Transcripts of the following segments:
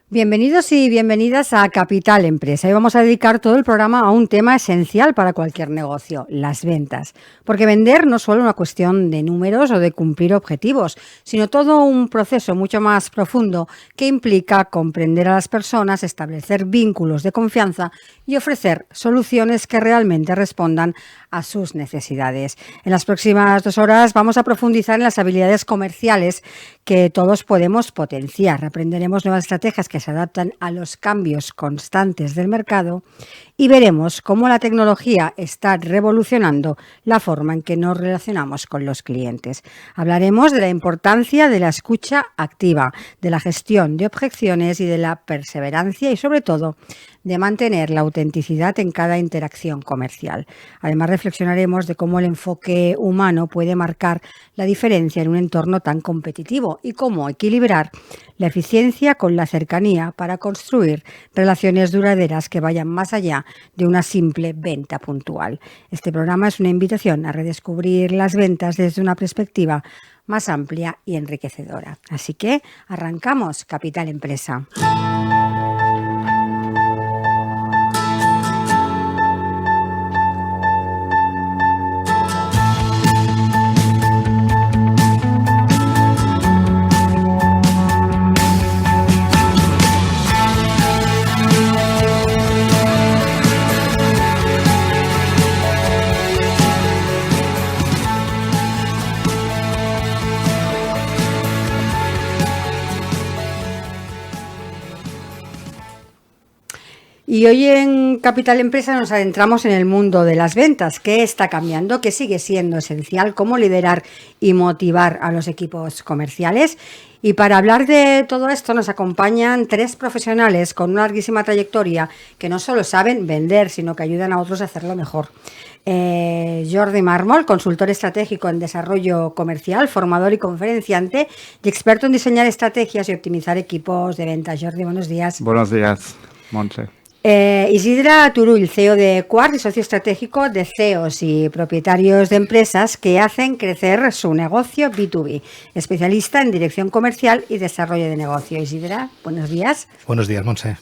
Bienvenidos y bienvenidas a Capital Empresa. Hoy vamos a dedicar todo el programa a un tema esencial para cualquier negocio, las ventas. Porque vender no es solo una cuestión de números o de cumplir objetivos, sino todo un proceso mucho más profundo que implica comprender a las personas, establecer vínculos de confianza y ofrecer soluciones que realmente respondan a sus necesidades. En las próximas 2 horas vamos a profundizar en las habilidades comerciales que todos podemos potenciar. Aprenderemos nuevas estrategias que se adaptan a los cambios constantes del mercado y veremos cómo la tecnología está revolucionando la forma en que nos relacionamos con los clientes. Hablaremos de la importancia de la escucha activa, de la gestión de objeciones y de la perseverancia y, sobre todo, de mantener la autenticidad en cada interacción comercial. Además, reflexionaremos de cómo el enfoque humano puede marcar la diferencia en un entorno tan competitivo y cómo equilibrar la eficiencia con la cercanía para construir relaciones duraderas que vayan más allá de una simple venta puntual. Este programa es una invitación a redescubrir las ventas desde una perspectiva más amplia y enriquecedora. Así que arrancamos Capital Empresa. Y hoy en Capital Empresa nos adentramos en el mundo de las ventas. ¿Qué está cambiando? ¿Qué sigue siendo esencial? ¿Cómo liderar y motivar a los equipos comerciales? Y para hablar de todo esto nos acompañan 3 profesionales con una larguísima trayectoria que no solo saben vender, sino que ayudan a otros a hacerlo mejor. Jordi Mármol, consultor estratégico en desarrollo comercial, formador y conferenciante y experto en diseñar estrategias y optimizar equipos de ventas. Jordi, buenos días. Buenos días, Montse. Isidra Turull, CEO de Quart y socio estratégico de CEOs y propietarios de empresas que hacen crecer su negocio B2B, especialista en dirección comercial y desarrollo de negocio. Isidra, buenos días. Buenos días, Montse.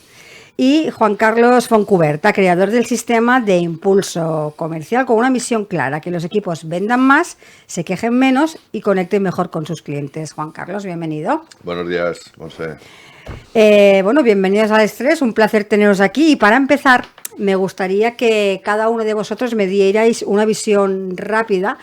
Y Juan Carlos Foncuberta, creador del sistema de impulso comercial con una misión clara, que los equipos vendan más, se quejen menos y conecten mejor con sus clientes. Juan Carlos, bienvenido. Buenos días, Montse. Bueno, bienvenidos al Estrés, un placer teneros aquí y para empezar me gustaría que cada uno de vosotros me dierais una visión rápida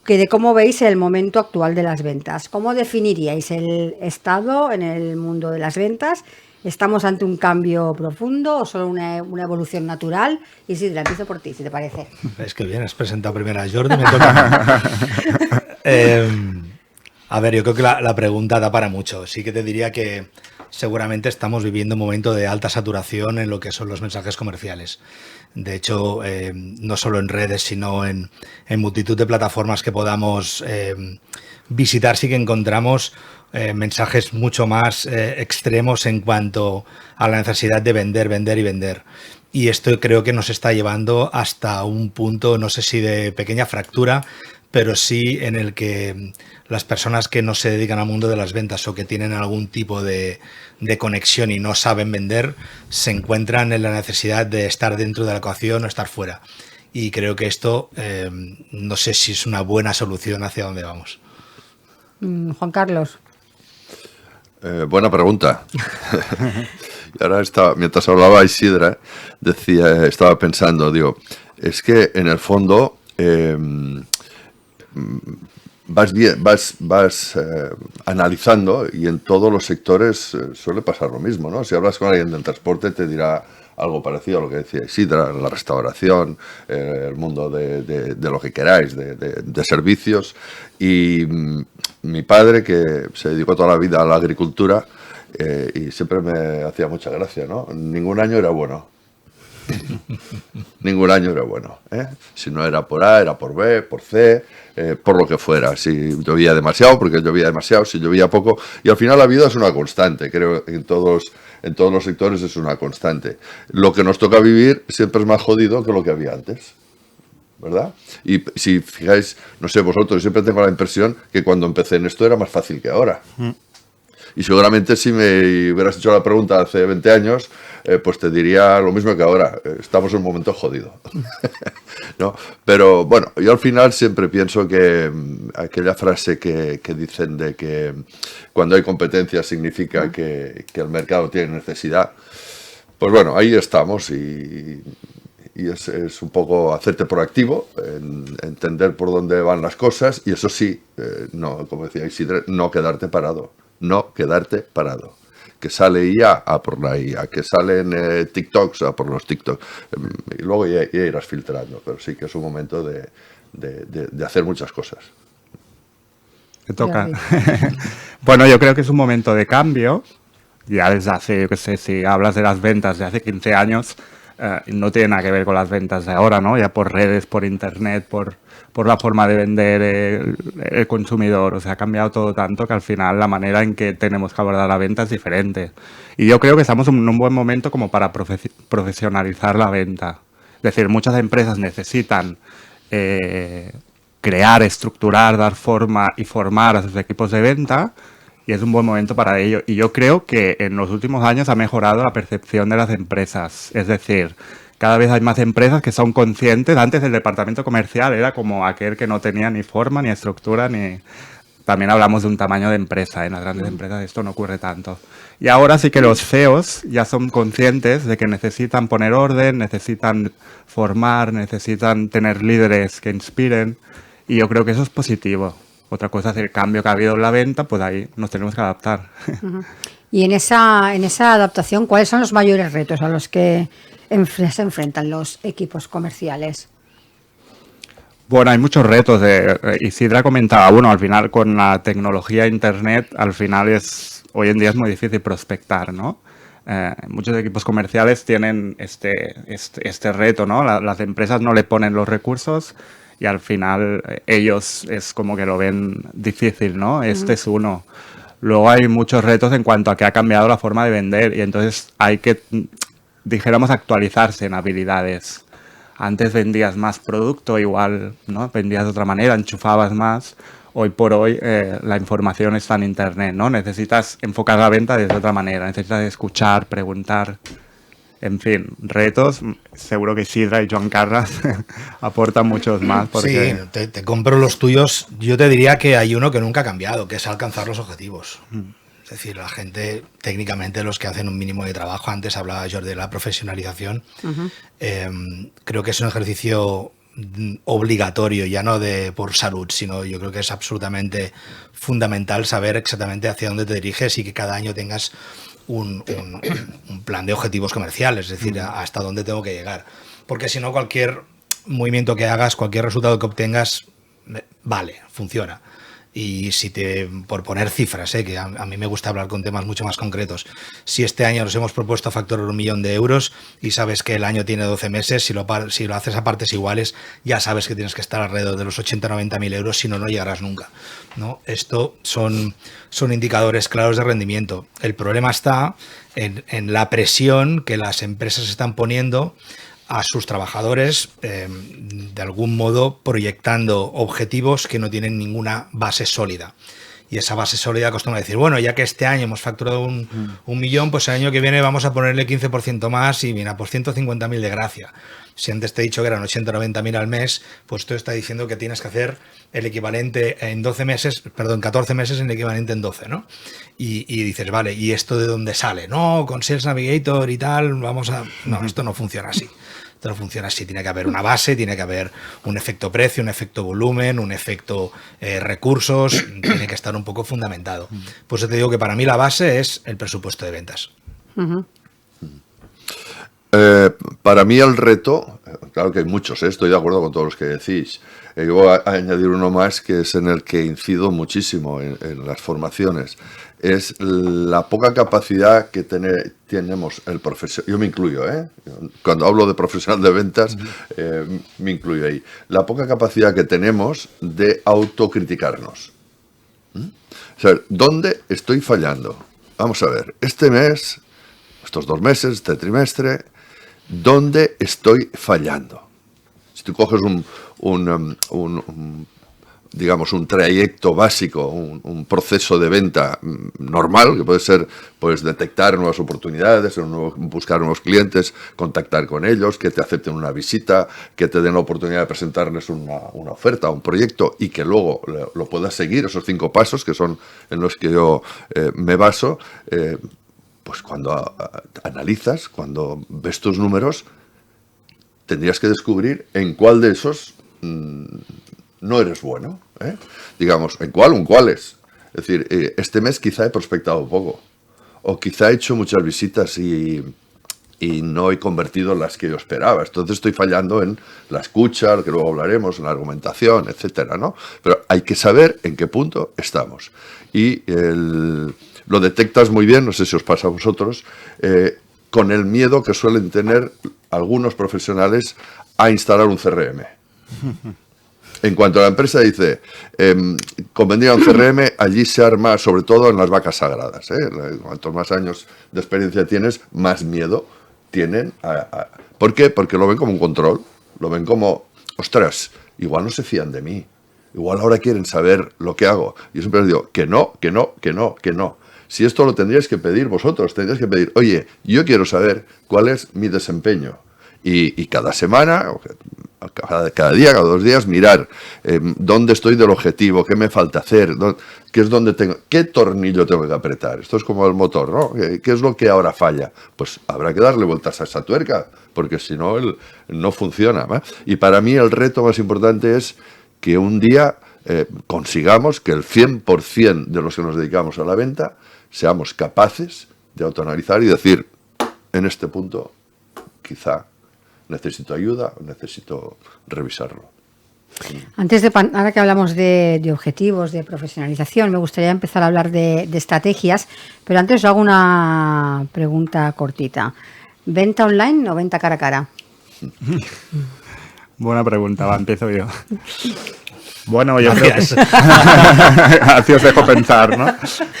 de cómo veis el momento actual de las ventas. ¿Cómo definiríais el estado en el mundo de las ventas? ¿Estamos ante un cambio profundo o solo una evolución natural? Y sí, empiezo por ti, si te parece. Es que bien, has presentado primero a Jordi, me toca. A ver, yo creo que la pregunta da para mucho. Sí que te diría que seguramente estamos viviendo un momento de alta saturación en lo que son los mensajes comerciales. De hecho, no solo en redes, sino en multitud de plataformas que podamos visitar, sí que encontramos mensajes mucho más extremos en cuanto a la necesidad de vender, vender y vender. Y esto creo que nos está llevando hasta un punto, no sé si de pequeña fractura, pero sí en el que las personas que no se dedican al mundo de las ventas o que tienen algún tipo de conexión y no saben vender, se encuentran en la necesidad de estar dentro de la ecuación o estar fuera. Y creo que esto no sé si es una buena solución hacia dónde vamos. Juan Carlos. Buena pregunta. Y ahora mientras hablaba Isidra, estaba pensando, digo, es que en el fondo vas analizando y en todos los sectores suele pasar lo mismo, ¿no? Si hablas con alguien del transporte te dirá algo parecido a lo que decía Isidra, la restauración, el mundo de lo que queráis, de servicios. Y mi padre, que se dedicó toda la vida a la agricultura, y siempre me hacía mucha gracia, ¿no? Ningún año era bueno. Ningún año era bueno, ¿eh? Si no era por A, era por B, por C, por lo que fuera. Si llovía demasiado, porque llovía demasiado, si llovía poco. Y al final la vida es una constante, creo, en todos los sectores es una constante. Lo que nos toca vivir siempre es más jodido que lo que había antes, ¿verdad? Y si fijáis, no sé vosotros, siempre tengo la impresión que cuando empecé en esto era más fácil que ahora. Y seguramente si me hubieras hecho la pregunta hace 20 años, pues te diría lo mismo que ahora. Estamos en un momento jodido. ¿No? Pero bueno, yo al final siempre pienso que aquella frase que dicen de que cuando hay competencia significa que el mercado tiene necesidad. Pues bueno, ahí estamos y es un poco hacerte proactivo, entender por dónde van las cosas y eso sí, no, como decía Isidre, no quedarte parado. Que sale IA a por la IA, que salen TikToks a por los TikToks. Y luego ya irás filtrando, pero sí que es un momento de hacer muchas cosas. Me toca. Bueno, yo creo que es un momento de cambio. Ya desde hace, yo qué sé, si hablas de las ventas de hace 15 años, no tiene nada que ver con las ventas de ahora, ¿no? Ya por redes, por internet, por la forma de vender el consumidor. O sea, ha cambiado todo tanto que al final la manera en que tenemos que abordar la venta es diferente. Y yo creo que estamos en un buen momento como para profesionalizar la venta. Es decir, muchas empresas necesitan crear, estructurar, dar forma y formar a sus equipos de venta. Y es un buen momento para ello. Y yo creo que en los últimos años ha mejorado la percepción de las empresas. Es decir, cada vez hay más empresas que son conscientes. Antes el departamento comercial era como aquel que no tenía ni forma, ni estructura, ni... También hablamos de un tamaño de empresa. En las grandes empresas esto no ocurre tanto. Y ahora sí que los CEOs ya son conscientes de que necesitan poner orden, necesitan formar, necesitan tener líderes que inspiren. Y yo creo que eso es positivo. Otra cosa es el cambio que ha habido en la venta, pues ahí nos tenemos que adaptar. Y en esa adaptación, ¿cuáles son los mayores retos a los que se enfrentan los equipos comerciales? Bueno, hay muchos retos. Isidra comentaba, bueno, al final con la tecnología de Internet, al final hoy en día es muy difícil prospectar, ¿no? Muchos equipos comerciales tienen este reto, ¿no? Las empresas no le ponen los recursos y al final ellos es como que lo ven difícil, ¿no? Este es uno. Luego hay muchos retos en cuanto a que ha cambiado la forma de vender y entonces hay que, dijéramos, actualizarse en habilidades. Antes vendías más producto, igual, ¿no? Vendías de otra manera, enchufabas más. Hoy por hoy la información está en Internet, ¿no? Necesitas enfocar la venta de otra manera, necesitas escuchar, preguntar. En fin, retos, seguro que Isidra y Joan Carles aportan muchos más. Porque... Sí, te compro los tuyos. Yo te diría que hay uno que nunca ha cambiado, que es alcanzar los objetivos. Es decir, la gente, técnicamente, los que hacen un mínimo de trabajo, antes hablaba Jordi de la profesionalización, creo que es un ejercicio obligatorio, ya no por salud, sino yo creo que es absolutamente fundamental saber exactamente hacia dónde te diriges y que cada año tengas un plan de objetivos comerciales, es decir, hasta dónde tengo que llegar. Porque si no, cualquier movimiento que hagas, cualquier resultado que obtengas, vale, funciona. Y por poner cifras, que a mí me gusta hablar con temas mucho más concretos, si este año nos hemos propuesto facturar 1 millón de euros y sabes que el año tiene 12 meses, si lo haces a partes iguales, ya sabes que tienes que estar alrededor de los 80.000-90.000 euros, si no, no llegarás nunca, ¿no? Esto son indicadores claros de rendimiento. El problema está en la presión que las empresas están poniendo a sus trabajadores, de algún modo proyectando objetivos que no tienen ninguna base sólida. Y esa base sólida acostumbra decir, bueno, ya que este año hemos facturado un millón, pues el año que viene vamos a ponerle 15% más y mira, pues 150.000 de gracia. Si antes te he dicho que eran 80 o 90.000 al mes, pues esto está diciendo que tienes que hacer el equivalente en 14 meses en el equivalente en 12, ¿no? Y dices, vale, ¿y esto de dónde sale? No, con Sales Navigator y tal, No, esto no funciona así. Esto no funciona así. Tiene que haber una base, tiene que haber un efecto precio, un efecto volumen, un efecto recursos, tiene que estar un poco fundamentado. Pues yo te digo que para mí la base es el presupuesto de ventas. Para mí el reto, claro que hay muchos, estoy de acuerdo con todos los que decís. Yo voy a añadir uno más que es en el que incido muchísimo en las formaciones. Es la poca capacidad que tenemos el profesional. Yo me incluyo, cuando hablo de profesional de ventas, me incluyo ahí. La poca capacidad que tenemos de autocriticarnos. O sea, ¿dónde estoy fallando? Vamos a ver, este mes, estos 2 meses, este trimestre, ¿dónde estoy fallando? Si tú coges digamos, un trayecto básico, un proceso de venta normal, que puede ser pues detectar nuevas oportunidades, buscar nuevos clientes, contactar con ellos, que te acepten una visita, que te den la oportunidad de presentarles una oferta, un proyecto, y que luego lo puedas seguir, esos 5 pasos que son en los que yo me baso. Pues cuando analizas, cuando ves tus números, tendrías que descubrir en cuál de esos no eres bueno, ¿eh? Digamos, ¿en cuál o en cuáles? Es decir, este mes quizá he prospectado poco, o quizá he hecho muchas visitas y no he convertido las que yo esperaba. Entonces estoy fallando en la escucha, que luego hablaremos, en la argumentación, etcétera, ¿no? Pero hay que saber en qué punto estamos. Y lo detectas muy bien, no sé si os pasa a vosotros, con el miedo que suelen tener algunos profesionales a instalar un CRM. En cuanto a la empresa dice, convendría un CRM, allí se arma, sobre todo en las vacas sagradas, ¿eh? Cuantos más años de experiencia tienes, más miedo tienen. ¿Por qué? Porque lo ven como un control, lo ven como, ostras, igual no se fían de mí, igual ahora quieren saber lo que hago. Yo siempre les digo, que no. Si esto lo tendríais que pedir vosotros, tendríais que pedir, oye, yo quiero saber cuál es mi desempeño. Y cada semana, cada día, cada 2 días, mirar dónde estoy del objetivo, qué me falta hacer, qué es donde tengo, qué tornillo tengo que apretar. Esto es como el motor, ¿no? ¿Qué es lo que ahora falla? Pues habrá que darle vueltas a esa tuerca, porque si no, no funciona, ¿eh? Y para mí el reto más importante es que un día consigamos que el 100% de los que nos dedicamos a la venta seamos capaces de autoanalizar y decir, en este punto, quizá necesito ayuda, necesito revisarlo. Ahora que hablamos de objetivos, de profesionalización, me gustaría empezar a hablar de estrategias, pero antes os hago una pregunta cortita. ¿Venta online o venta cara a cara? Buena pregunta, empiezo yo. Bueno, yo creo que... Así os dejo pensar, ¿no?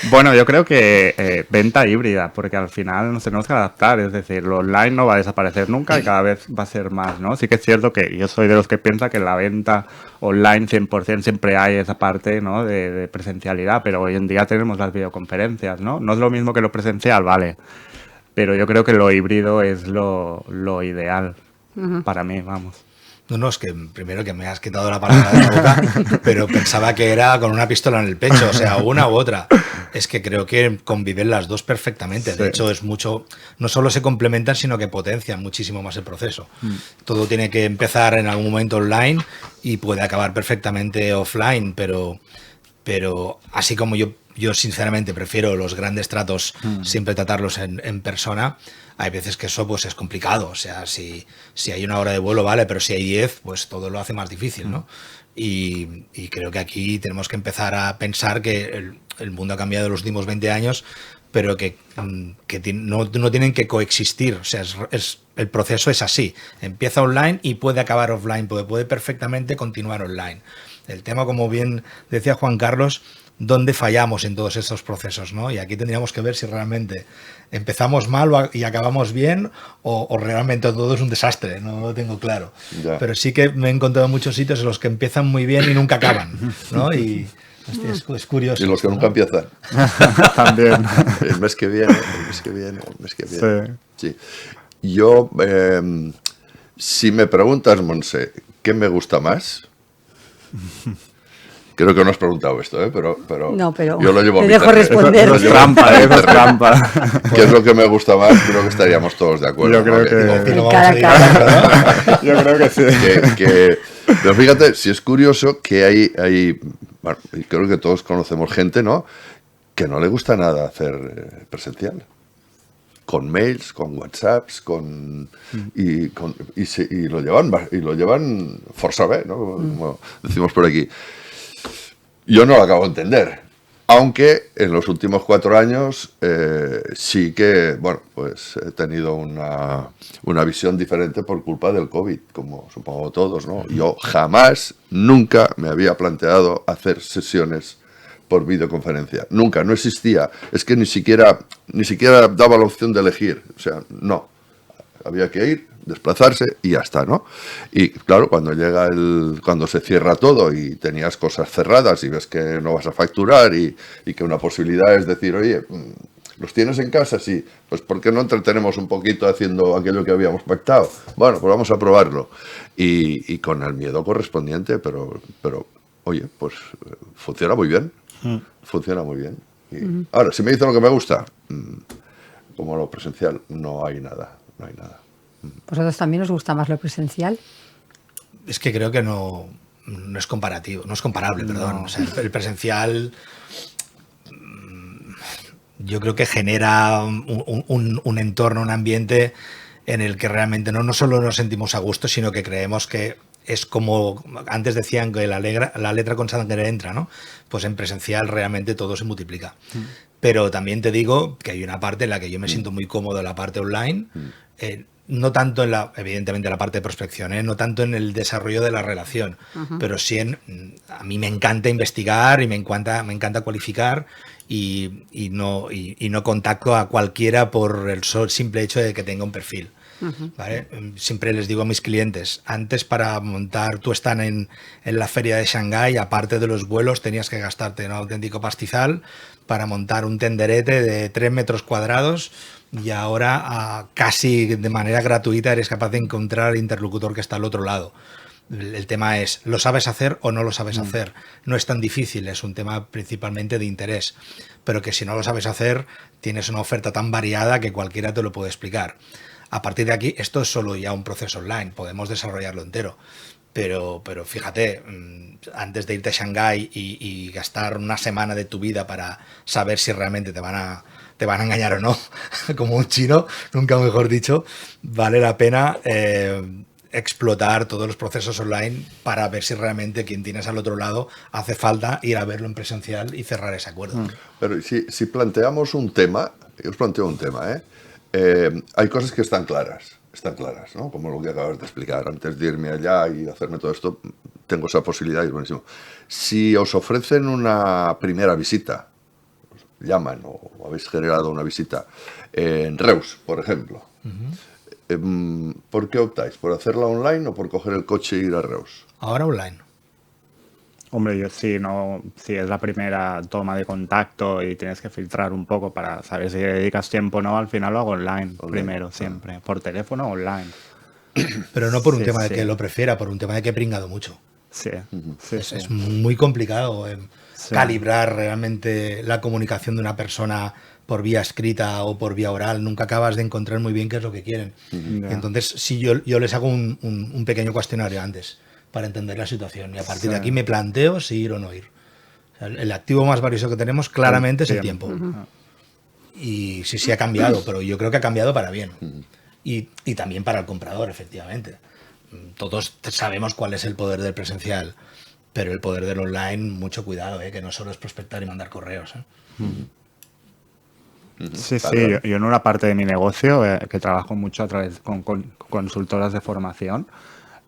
Bueno, yo creo que venta híbrida, porque al final nos tenemos que adaptar, es decir, lo online no va a desaparecer nunca y cada vez va a ser más, ¿no? Sí que es cierto que yo soy de los que piensa que en la venta online 100% siempre hay esa parte, ¿no? de presencialidad, pero hoy en día tenemos las videoconferencias, ¿no? No es lo mismo que lo presencial, vale, pero yo creo que lo híbrido es lo ideal para mí, vamos. No, es que primero que me has quitado la palabra de la boca, pero pensaba que era con una pistola en el pecho, o sea, una u otra. Es que creo que conviven las dos perfectamente. Sí. De hecho, es mucho, no solo se complementan, sino que potencian muchísimo más el proceso. Todo tiene que empezar en algún momento online y puede acabar perfectamente offline, pero así como yo sinceramente prefiero los grandes tratos siempre tratarlos en persona. Hay veces que eso pues es complicado, o sea, si hay 1 hora de vuelo, vale, pero si hay 10, pues todo lo hace más difícil, ¿no? Y creo que aquí tenemos que empezar a pensar que el mundo ha cambiado en los últimos 20 años, pero que no tienen que coexistir, o sea, el proceso es así, empieza online y puede acabar offline, puede perfectamente continuar online. El tema, como bien decía Juan Carlos, dónde fallamos en todos estos procesos, ¿no? Y aquí tendríamos que ver si realmente empezamos mal y acabamos bien o realmente todo es un desastre, no lo tengo claro. Ya. Pero sí que me he encontrado muchos sitios en los que empiezan muy bien y nunca acaban, ¿no? Y es curioso. Y los que nunca empiezan. También. El mes que viene. Sí. Yo, si me preguntas, Montse, ¿qué me gusta más? Creo que no has preguntado esto, pero yo lo llevo a mi dejo responder. Es trampa. ¿Qué es lo que me gusta más? Creo que estaríamos todos de acuerdo. Yo creo que... Yo creo que sí. Pero fíjate, si es curioso que hay bueno, creo que todos conocemos gente, ¿no? Que no le gusta nada hacer presencial. Con mails, con WhatsApps, y lo llevan força bé, ¿no? Como decimos por aquí. Yo no lo acabo de entender, aunque en los últimos 4 años sí que, bueno, pues he tenido una visión diferente por culpa del COVID, como supongo todos, ¿no? Yo jamás, nunca me había planteado hacer sesiones por videoconferencia. Nunca, no existía. Es que ni siquiera daba la opción de elegir. O sea, no. Había que ir, desplazarse y ya está, ¿no? Y claro, cuando se cierra todo y tenías cosas cerradas y ves que no vas a facturar y que una posibilidad es decir, oye, ¿los tienes en casa? Sí. Pues ¿por qué no entretenemos un poquito haciendo aquello que habíamos pactado? Bueno, pues vamos a probarlo. Y con el miedo correspondiente, pero oye, pues funciona muy bien. Funciona muy bien. Y ahora, si me dice lo que me gusta, como lo presencial, no hay nada. ¿Vosotros también os gusta más lo presencial? Es que creo que no es comparable, perdón. O sea, el presencial yo creo que genera un entorno, un ambiente en el que realmente no solo nos sentimos a gusto, sino que creemos que es como antes decían que la letra con sangre entra, ¿no? Pues en presencial realmente todo se multiplica. Pero también te digo que hay una parte en la que yo me siento muy cómodo en la parte online, no tanto evidentemente en la parte de prospección, no tanto en el desarrollo de la relación, pero sí a mí me encanta investigar y me encanta cualificar y no contacto a cualquiera por el simple hecho de que tenga un perfil. ¿Vale? Siempre les digo a mis clientes, antes para montar tu stand en la feria de Shanghái, aparte de los vuelos, tenías que gastarte un auténtico pastizal para montar un tenderete de 3 metros cuadrados y ahora casi de manera gratuita eres capaz de encontrar al interlocutor que está al otro lado. El tema es, ¿lo sabes hacer o no lo sabes hacer? No es tan difícil, es un tema principalmente de interés, pero que si no lo sabes hacer, tienes una oferta tan variada que cualquiera te lo puede explicar. A partir de aquí, esto es solo ya un proceso online, podemos desarrollarlo entero. Pero fíjate, antes de irte a Shanghái y gastar una semana de tu vida para saber si realmente te van a engañar o no, como un chino, nunca mejor dicho, vale la pena explotar todos los procesos online para ver si realmente quien tienes al otro lado hace falta ir a verlo en presencial y cerrar ese acuerdo. Pero si planteamos un tema, yo os planteo un tema, hay cosas que están claras, ¿no? Como lo que acabas de explicar. Antes de irme allá y hacerme todo esto, tengo esa posibilidad y es buenísimo. Si os ofrecen una primera visita, os llaman o habéis generado una visita en Reus, por ejemplo, ¿por qué optáis? ¿Por hacerla online o por coger el coche e ir a Reus? Ahora online. Hombre, yo si es la primera toma de contacto y tienes que filtrar un poco para saber si dedicas tiempo o no, al final lo hago online primero, siempre. Por teléfono o online. Pero no por un tema de que lo prefiera, por un tema de que he pringado mucho. Sí. Es muy complicado calibrar realmente la comunicación de una persona por vía escrita o por vía oral. Nunca acabas de encontrar muy bien qué es lo que quieren. Entonces, sí, yo les hago un pequeño cuestionario antes para entender la situación y a partir de aquí me planteo si ir o no ir. O sea, el activo más valioso que tenemos claramente es el tiempo. Y sí ha cambiado, pero yo creo que ha cambiado para bien. Y también para el comprador, efectivamente. Todos sabemos cuál es el poder del presencial, pero el poder del online, mucho cuidado, que no solo es prospectar y mandar correos. Sí, yo en una parte de mi negocio, que trabajo mucho a través con consultoras de formación,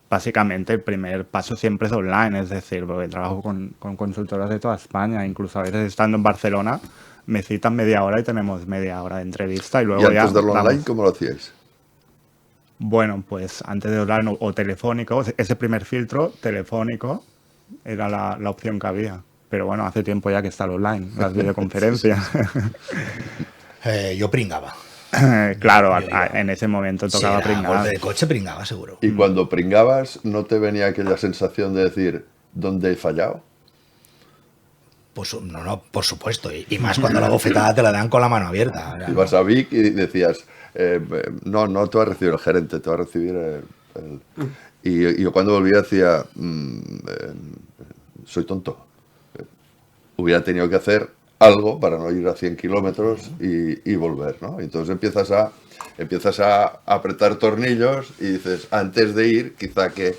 básicamente el primer paso siempre es online, es decir, porque trabajo con consultoras de toda España, incluso a veces estando en Barcelona me citan media hora y tenemos media hora de entrevista y luego ¿Y antes de lo online cómo lo hacíais? Bueno, pues antes de online o telefónico, ese primer filtro telefónico era la opción que había, pero bueno, hace tiempo ya que está el online, las videoconferencias. Yo pringaba. Claro, en ese momento tocaba pringar. Golpe de coche pringaba, seguro. Y cuando pringabas, ¿no te venía aquella sensación de decir, ¿dónde he fallado? Pues no, por supuesto. Y más cuando la bofetada te la dan con la mano abierta. O sea, ibas a Vic y decías, no te va a recibir el gerente, te va a recibir el... Y yo cuando volvía decía, soy tonto. Hubiera tenido que hacer algo para no ir a 100 kilómetros y volver, ¿no? Entonces empiezas a apretar tornillos y dices, antes de ir, quizá que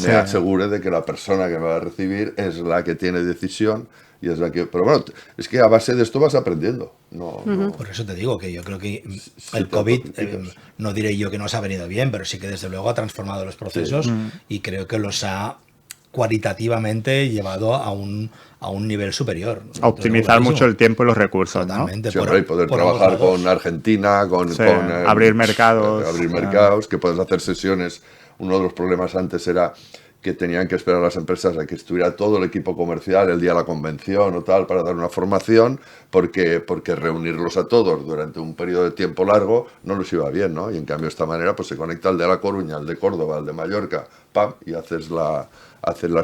me asegure de que la persona que me va a recibir es la que tiene decisión y es la que... Pero bueno, es que a base de esto vas aprendiendo. No. Por eso te digo que yo creo que el COVID, no diré yo que nos ha venido bien, pero sí que desde luego ha transformado los procesos y creo que los ha cualitativamente llevado a un nivel superior. A optimizar mucho el tiempo y los recursos, totalmente, ¿no? Sí, hombre, y poder trabajar con Argentina, con abrir mercados. Abrir mercados, que puedes hacer sesiones. Uno de los problemas antes era que tenían que esperar las empresas a que estuviera todo el equipo comercial el día de la convención o tal para dar una formación, porque reunirlos a todos durante un periodo de tiempo largo no les iba bien, ¿no? Y en cambio de esta manera pues se conecta el de La Coruña, el de Córdoba, el de Mallorca, ¡pam! Y haces la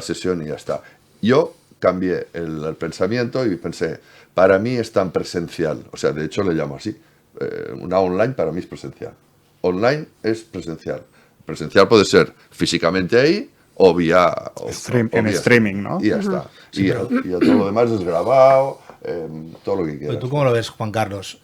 sesión y ya está. Yo cambié el pensamiento y pensé, para mí es tan presencial, o sea, de hecho le llamo así, una online para mí es presencial. Online es presencial. Presencial puede ser físicamente ahí, o vía streaming, ¿no? Y ya está. Sí, y todo lo demás es grabado, todo lo que quieras. ¿Tú cómo lo ves, Juan Carlos?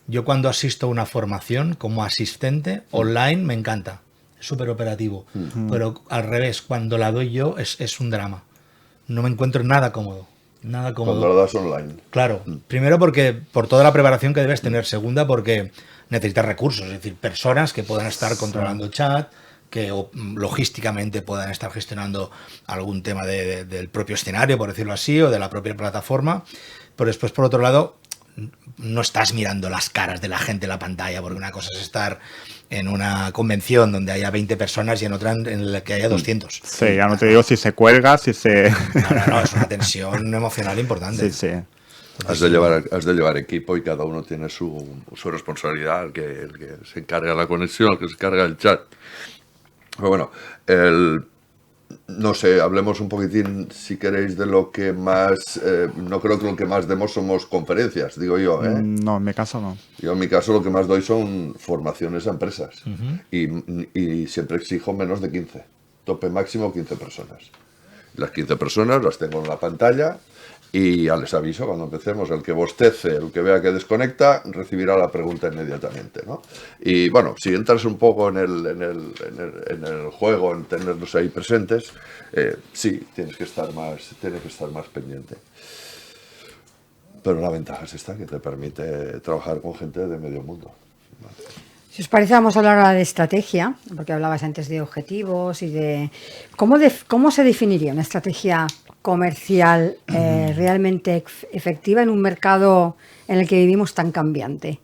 Yo cuando asisto a una formación como asistente online me encanta, es súper operativo, pero al revés, cuando la doy yo es un drama. No me encuentro nada cómodo. Nada cómodo. Cuando lo das online. Claro, primero porque por toda la preparación que debes tener, segunda porque necesitas recursos, es decir, personas que puedan estar controlando el chat, que logísticamente puedan estar gestionando algún tema del propio escenario, por decirlo así, o de la propia plataforma. Pero después, por otro lado, no estás mirando las caras de la gente en la pantalla, porque una cosa es estar en una convención donde haya 20 personas y en otra en la que haya 200. Sí, ya no te digo si se cuelga, si se... No, es una tensión emocional importante. Sí. Has de llevar equipo y cada uno tiene su responsabilidad, el que se encarga de la conexión, el que se encarga del chat. Pero bueno, no sé, hablemos un poquitín, si queréis, de lo que más... no creo que lo que más demos somos conferencias, digo yo, ¿eh? No, en mi caso no. Yo en mi caso lo que más doy son formaciones a empresas. Y siempre exijo menos de 15. Tope máximo 15 personas. Las 15 personas las tengo en la pantalla y ya les aviso cuando empecemos. El que bostece, el que vea que desconecta, recibirá la pregunta inmediatamente, ¿no? Y bueno, si entras un poco en el juego, en tenerlos ahí presentes, sí, tienes que estar más pendiente. Pero la ventaja es esta, que te permite trabajar con gente de medio mundo. Si os parece, vamos a hablar ahora de estrategia, porque hablabas antes de objetivos y de... ¿Cómo se definiría una estrategia comercial realmente efectiva en un mercado en el que vivimos tan cambiante?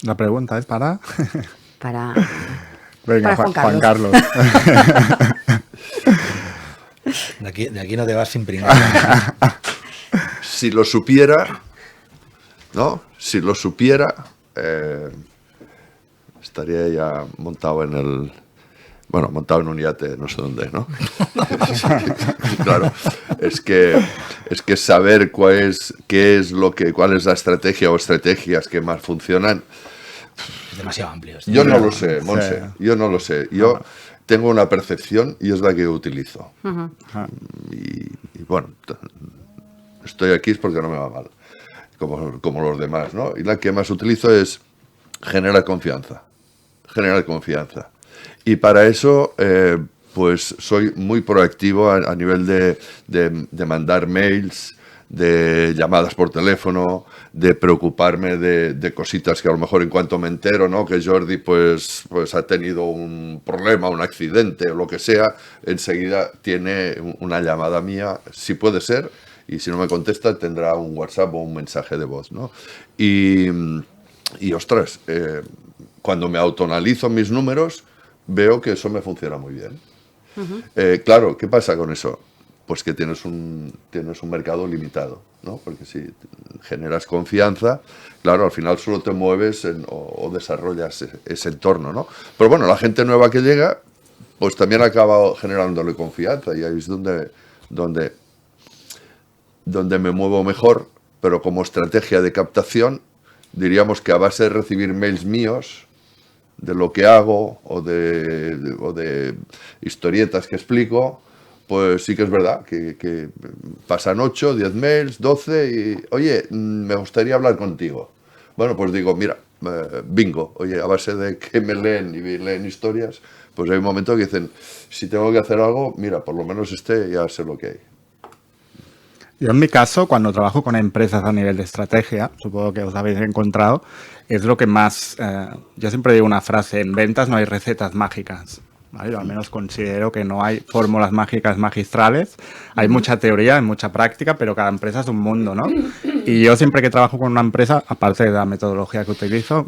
La pregunta es para... Venga, para Juan Carlos. De aquí no te vas sin pringar. Si lo supiera, ¿no? Si lo supiera, estaría ya montado en un yate, no sé dónde, ¿no? Claro, es que saber cuál es la estrategia o estrategias que más funcionan. Es demasiado amplio. Yo no lo sé, Monse. Yo no lo sé. Yo tengo una percepción y es la que utilizo. Y bueno, estoy aquí es porque no me va mal, como los demás, ¿no? Y la que más utilizo es generar confianza. Y para eso, pues soy muy proactivo a nivel de mandar mails, de llamadas por teléfono, de preocuparme de cositas que a lo mejor en cuanto me entero, ¿no? Que Jordi pues ha tenido un problema, un accidente o lo que sea, enseguida tiene una llamada mía, si puede ser, y si no me contesta tendrá un WhatsApp o un mensaje de voz, ¿no? Y ostras, cuando me autoanalizo mis números, veo que eso me funciona muy bien. Claro, ¿qué pasa con eso? Pues que tienes un mercado limitado, ¿no? Porque si generas confianza, claro, al final solo te mueves o desarrollas ese entorno, ¿no? Pero bueno, la gente nueva que llega, pues también acaba generándole confianza y ahí es donde me muevo mejor, pero como estrategia de captación, diríamos que a base de recibir mails míos de lo que hago o de historietas que explico, pues sí que es verdad que pasan 8, 10 mails, 12 y, oye, me gustaría hablar contigo. Bueno, pues digo, mira, bingo, oye, a base de que me leen y leen historias, pues hay un momento que dicen, si tengo que hacer algo, mira, por lo menos ya sé lo que hay. Yo en mi caso, cuando trabajo con empresas a nivel de estrategia, supongo que os habéis encontrado, es lo que más... yo siempre digo una frase, en ventas no hay recetas mágicas, ¿vale? Yo al menos considero que no hay fórmulas mágicas magistrales. Hay mucha teoría, hay mucha práctica, pero cada empresa es un mundo, ¿no? Y yo siempre que trabajo con una empresa, aparte de la metodología que utilizo,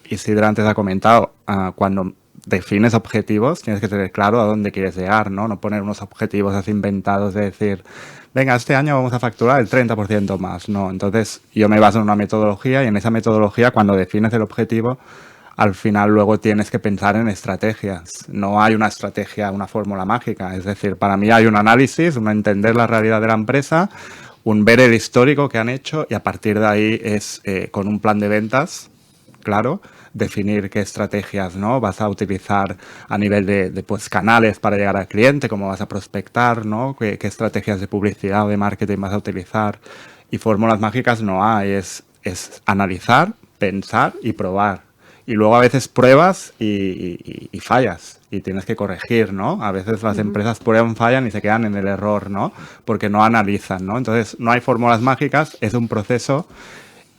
Isidra antes ha comentado, cuando defines objetivos, tienes que tener claro a dónde quieres llegar, ¿no? No poner unos objetivos así inventados de decir, venga, este año vamos a facturar el 30% más, ¿no? Entonces, yo me baso en una metodología y en esa metodología, cuando defines el objetivo, al final luego tienes que pensar en estrategias. No hay una estrategia, una fórmula mágica. Es decir, para mí hay un análisis, un entender la realidad de la empresa, un ver el histórico que han hecho y a partir de ahí es con un plan de ventas, claro, definir qué estrategias, ¿no?, vas a utilizar a nivel de pues, canales para llegar al cliente, cómo vas a prospectar, ¿no?, qué estrategias de publicidad o de marketing vas a utilizar. Y fórmulas mágicas no hay, es analizar, pensar y probar. Y luego a veces pruebas y fallas y tienes que corregir, ¿no? A veces las empresas prueban, fallan y se quedan en el error, ¿no? Porque no analizan, ¿no? Entonces no hay fórmulas mágicas, es un proceso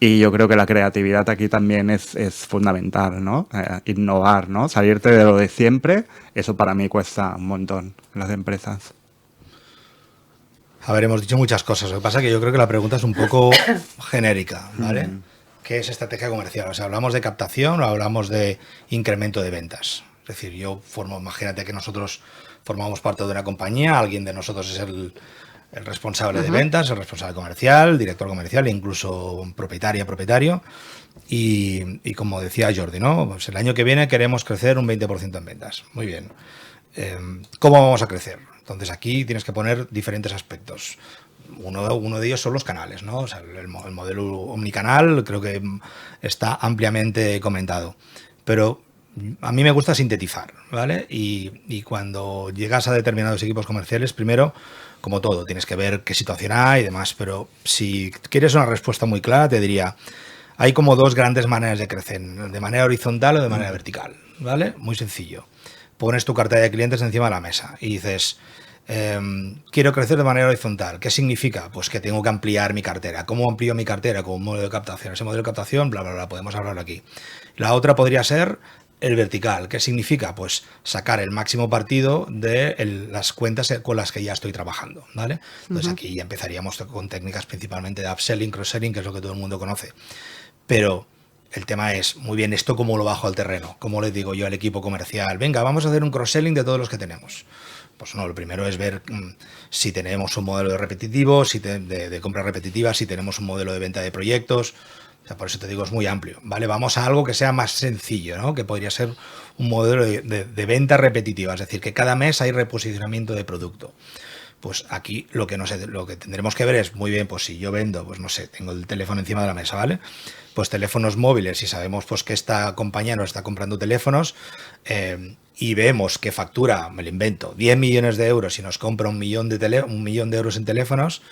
y yo creo que la creatividad aquí también es fundamental, ¿no? Innovar, ¿no? Salirte de lo de siempre, eso para mí cuesta un montón en las empresas. A ver, hemos dicho muchas cosas. Lo que pasa es que yo creo que la pregunta es un poco genérica, ¿vale? ¿Qué es estrategia comercial? O sea, ¿hablamos de captación o hablamos de incremento de ventas? Es decir, imagínate que nosotros formamos parte de una compañía, alguien de nosotros es el responsable de ventas, el responsable comercial, director comercial e incluso propietario. Y como decía Jordi, ¿no? Pues el año que viene queremos crecer un 20% en ventas. Muy bien. ¿Cómo vamos a crecer? Entonces aquí tienes que poner diferentes aspectos. Uno de ellos son los canales, ¿no? O sea, el modelo omnicanal creo que está ampliamente comentado. Pero a mí me gusta sintetizar, ¿vale? Y cuando llegas a determinados equipos comerciales, primero, como todo, tienes que ver qué situación hay y demás. Pero si quieres una respuesta muy clara, te diría, hay como dos grandes maneras de crecer, de manera horizontal o de manera vertical, ¿vale? Muy sencillo. Pones tu cartera de clientes encima de la mesa y dices, quiero crecer de manera horizontal. ¿Qué significa? Pues que tengo que ampliar mi cartera. ¿Cómo amplío mi cartera? Con un modelo de captación. Ese modelo de captación, bla, bla, bla, podemos hablarlo aquí. La otra podría ser el vertical. ¿Qué significa? Pues sacar el máximo partido de las cuentas con las que ya estoy trabajando, ¿vale? Entonces aquí ya empezaríamos con técnicas principalmente de upselling, cross-selling, que es lo que todo el mundo conoce. Pero el tema es, muy bien, ¿esto cómo lo bajo al terreno? ¿Cómo le digo yo al equipo comercial? Venga, vamos a hacer un cross-selling de todos los que tenemos. Pues no, lo primero es ver si tenemos un modelo de repetitivo, de compra repetitiva, si tenemos un modelo de venta de proyectos. O sea, por eso te digo, es muy amplio, ¿vale? Vamos a algo que sea más sencillo, ¿no? Que podría ser un modelo de venta repetitiva, es decir, que cada mes hay reposicionamiento de producto. Pues aquí lo que tendremos que ver es, muy bien, pues si yo vendo, pues no sé, tengo el teléfono encima de la mesa, ¿vale? Pues teléfonos móviles, y sabemos pues que esta compañía nos está comprando teléfonos, y vemos que factura, me lo invento, 10 millones de euros y nos compra un millón de euros en teléfonos,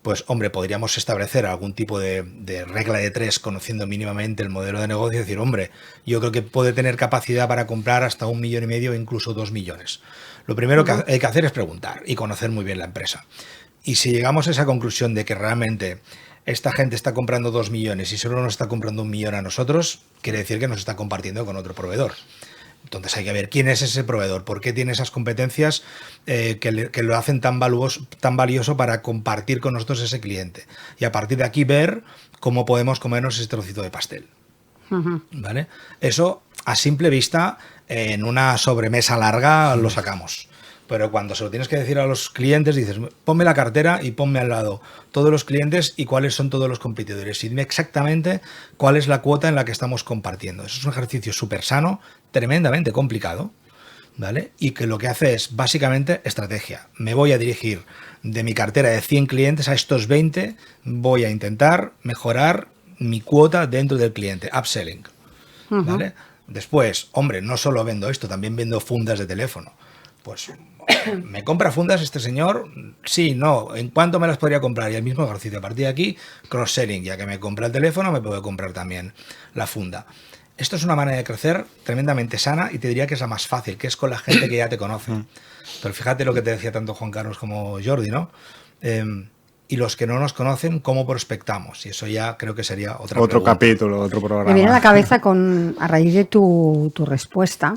pues hombre, podríamos establecer algún tipo de regla de tres, conociendo mínimamente el modelo de negocio, y decir, hombre, yo creo que puede tener capacidad para comprar hasta 1,5 millones o incluso 2 millones. Lo primero que hay que hacer es preguntar y conocer muy bien la empresa. Y si llegamos a esa conclusión de que realmente esta gente está comprando 2 millones y solo nos está comprando 1 millón a nosotros, quiere decir que nos está compartiendo con otro proveedor. Entonces hay que ver quién es ese proveedor, por qué tiene esas competencias que lo hacen tan valioso para compartir con nosotros ese cliente. Y a partir de aquí ver cómo podemos comernos ese trocito de pastel. ¿Vale? Eso, a simple vista, en una sobremesa larga lo sacamos. Pero cuando se lo tienes que decir a los clientes, dices, ponme la cartera y ponme al lado todos los clientes y cuáles son todos los competidores. Y dime exactamente cuál es la cuota en la que estamos compartiendo. Eso es un ejercicio súper sano, tremendamente complicado, ¿vale? Y que lo que hace es, básicamente, estrategia. Me voy a dirigir de mi cartera de 100 clientes a estos 20, voy a intentar mejorar mi cuota dentro del cliente, upselling, ¿vale? Después, hombre, no solo vendo esto, también vendo fundas de teléfono. Pues, ¿me compra fundas este señor? Sí, no. ¿En cuánto me las podría comprar? Y el mismo ejercicio. A partir de aquí, cross-selling. Ya que me compra el teléfono, me puedo comprar también la funda. Esto es una manera de crecer tremendamente sana y te diría que es la más fácil, que es con la gente que ya te conoce. Pero fíjate lo que te decía tanto Juan Carlos como Jordi, ¿no? Y los que no nos conocen, ¿cómo prospectamos? Y eso ya creo que sería otro capítulo, otro programa. Me viene a la cabeza a raíz de tu respuesta,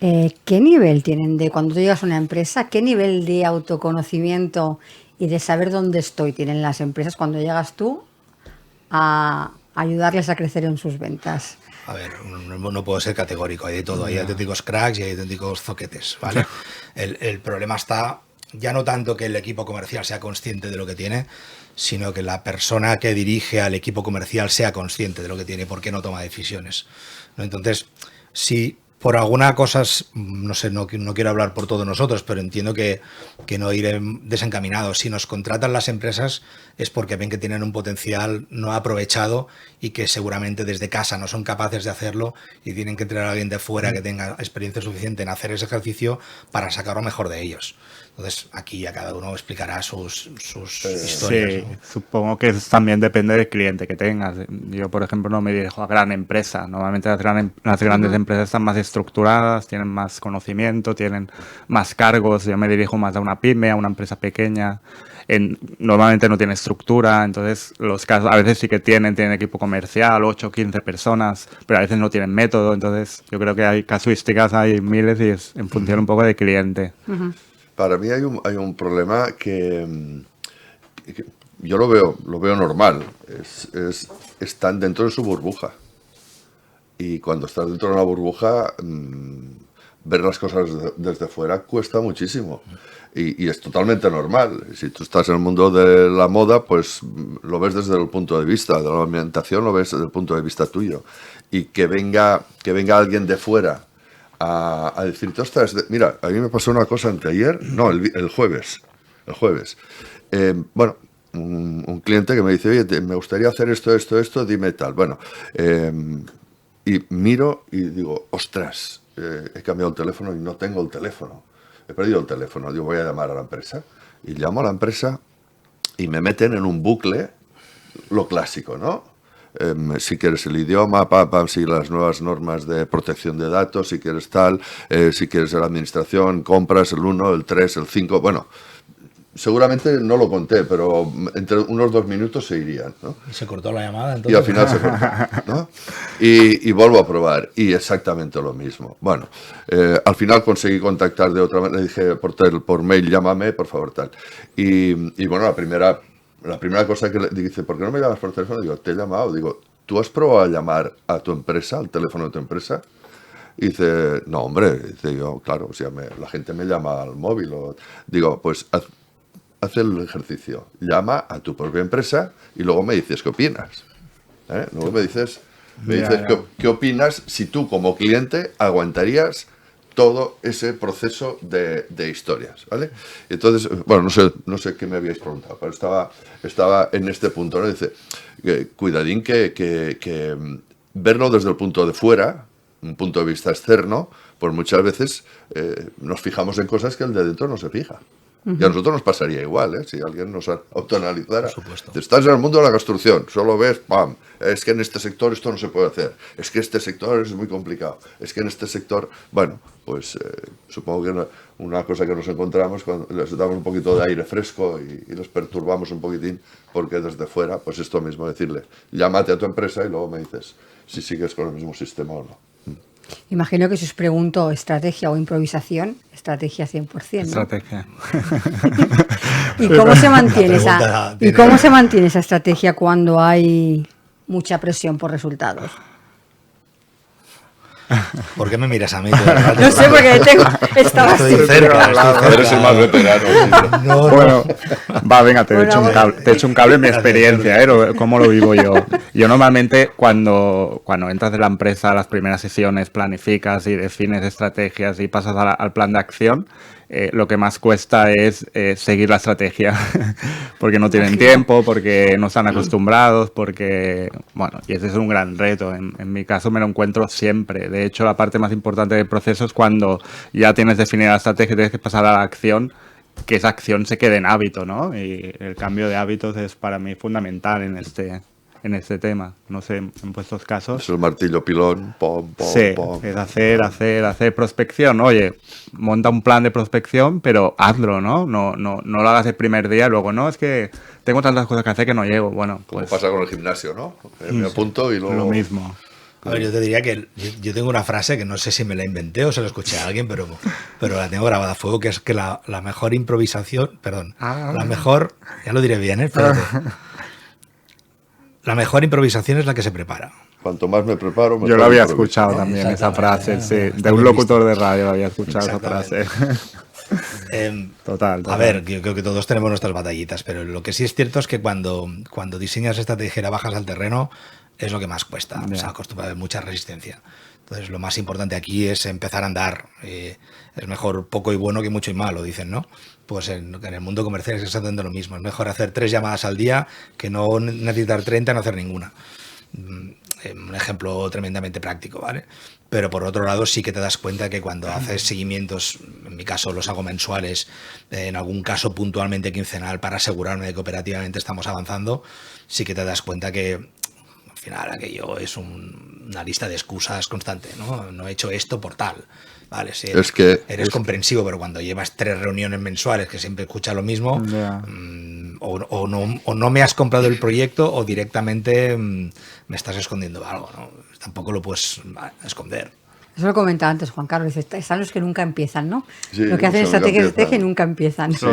¿Qué nivel tienen cuando tú llegas a una empresa, qué nivel de autoconocimiento y de saber dónde estoy tienen las empresas cuando llegas tú a ayudarles a crecer en sus ventas? A ver, no puedo ser categórico, hay de todo, hay auténticos cracks y hay auténticos zoquetes, ¿vale? El problema está ya no tanto que el equipo comercial sea consciente de lo que tiene, sino que la persona que dirige al equipo comercial sea consciente de lo que tiene y por qué no toma decisiones, ¿no? Entonces, si por alguna cosa, no sé, no quiero hablar por todos nosotros, pero entiendo que no iré desencaminados. Si nos contratan las empresas es porque ven que tienen un potencial no aprovechado y que seguramente desde casa no son capaces de hacerlo y tienen que traer a alguien de fuera que tenga experiencia suficiente en hacer ese ejercicio para sacar lo mejor de ellos. Entonces, aquí ya cada uno explicará sus historias. Sí, ¿no? supongo que también depende del cliente que tengas. Yo, por ejemplo, no me dirijo a gran empresa. Normalmente las grandes empresas están más estructuradas, tienen más conocimiento, tienen más cargos. Yo me dirijo más a una pyme, a una empresa pequeña. Normalmente no tiene estructura, entonces los casos a veces sí que tienen equipo comercial, 8 o 15 personas, pero a veces no tienen método. Entonces yo creo que hay casuísticas, hay miles y es en función un poco del cliente. Para mí hay un problema que yo lo veo normal. Están dentro de su burbuja. Y cuando estás dentro de una burbuja, ver las cosas desde fuera cuesta muchísimo. Y es totalmente normal. Si tú estás en el mundo de la moda, pues lo ves desde el punto de vista de la alimentación, lo ves desde el punto de vista tuyo. Y que venga alguien de fuera a decirte, ostras, mira, a mí me pasó una cosa anteayer, no, el jueves. Bueno, un cliente que me dice, oye, me gustaría hacer esto, dime tal. Bueno, y miro y digo, ostras, he cambiado el teléfono y no tengo el teléfono. He perdido el teléfono. Digo, voy a llamar a la empresa. Y llamo a la empresa y me meten en un bucle, lo clásico, ¿no? Si quieres el idioma, si las nuevas normas de protección de datos, si quieres tal, si quieres la administración, compras el 1, el 3, el 5, bueno, seguramente no lo conté, pero entre unos 2 minutos se irían, ¿no? Y se cortó la llamada, entonces. Y al final se cortó, ¿no? Y vuelvo a probar, y exactamente lo mismo. Bueno, al final conseguí contactar de otra manera, le dije por mail, llámame, por favor, tal. Y bueno, la primera cosa que le dice, ¿por qué no me llamas por teléfono? Digo, te he llamado. Digo, ¿tú has probado a llamar a tu empresa, al teléfono de tu empresa? Y dice, no, hombre. Dice yo, claro, o sea, la gente me llama al móvil. Digo, pues haz el ejercicio. Llama a tu propia empresa y luego me dices qué opinas. Luego me dices qué opinas si tú como cliente aguantarías todo ese proceso de historias, ¿vale? Entonces, bueno, no sé qué me habíais preguntado, pero estaba en este punto, ¿no? Dice, cuidadín que verlo desde el punto de fuera, un punto de vista externo, pues muchas veces nos fijamos en cosas que el de dentro no se fija. Y a nosotros nos pasaría igual, si alguien nos autoanalizara. Por supuesto. Estás en el mundo de la construcción, solo ves, ¡pam! Es que en este sector esto no se puede hacer. Es que este sector es muy complicado. Es que en este sector, bueno, pues supongo que una cosa que nos encontramos cuando les damos un poquito de aire fresco y les perturbamos un poquitín, porque desde fuera, pues esto mismo, decirle, llámate a tu empresa y luego me dices si sigues con el mismo sistema o no. Imagino que si os pregunto estrategia o improvisación, estrategia 100%, ¿no? Estrategia. ¿Y cómo se mantiene esa estrategia cuando hay mucha presión por resultados? ¿Por qué me miras a mí? No sé, porque estaba Estoy así. cerca. Eres el más veterano. No, Bueno, va, venga, te Bueno, he hecho un cable en mi experiencia, cómo lo vivo yo. Yo normalmente cuando entras de la empresa a las primeras sesiones, planificas y defines estrategias y pasas al plan de acción, lo que más cuesta es seguir la estrategia, porque no tienen tiempo, porque no están acostumbrados, porque, bueno, y ese es un gran reto. En mi caso me lo encuentro siempre. De hecho, la parte más importante del proceso es cuando ya tienes definida la estrategia y tienes que pasar a la acción, que esa acción se quede en hábito, ¿no? Y el cambio de hábitos es para mí fundamental en este tema. No sé, en vuestros casos. Es el martillo pilón, pom, pom, Sí, pom. es hacer prospección. Oye, monta un plan de prospección, pero hazlo, ¿no? No lo hagas el primer día y luego, no, es que tengo tantas cosas que hacer que no llego. Bueno, Como pues pasa con el gimnasio, ¿no? Me apunto y luego... lo mismo. A ver, yo te diría que yo tengo una frase que no sé si me la inventé o se la escuché a alguien, pero la tengo grabada a fuego, que es que la mejor improvisación, perdón, la mejor, ya lo diré bien, espérate. La mejor improvisación es la que se prepara. Cuanto más me preparo, mejor Yo lo había improviso. escuchado también, esa frase, sí. De un locutor de radio lo había escuchado esa frase. Total. A ver, yo creo que todos tenemos nuestras batallitas, pero lo que sí es cierto es que cuando diseñas estrategia y bajas al terreno, es lo que más cuesta. O sea, acostumbra a haber mucha resistencia. Entonces, lo más importante aquí es empezar a andar. Es mejor poco y bueno que mucho y malo, dicen, ¿no? Pues en el mundo comercial es exactamente lo mismo. Es mejor hacer 3 llamadas al día que no necesitar 30 y no hacer ninguna. Un ejemplo tremendamente práctico, ¿vale? Pero por otro lado sí que te das cuenta que cuando haces seguimientos, en mi caso los hago mensuales, en algún caso puntualmente quincenal para asegurarme de que operativamente estamos avanzando, sí que te das cuenta que al final aquello es una lista de excusas constante, ¿no? No he hecho esto por tal. Vale, sí, eres comprensivo, pero cuando llevas 3 reuniones mensuales que siempre escuchas lo mismo, o no me has comprado el proyecto o directamente me estás escondiendo algo, ¿no? Tampoco lo puedes esconder. Eso lo comentaba antes Juan Carlos, están los que nunca empiezan, ¿no? Sí, lo que hacen estrategia y nunca empiezan. Sí,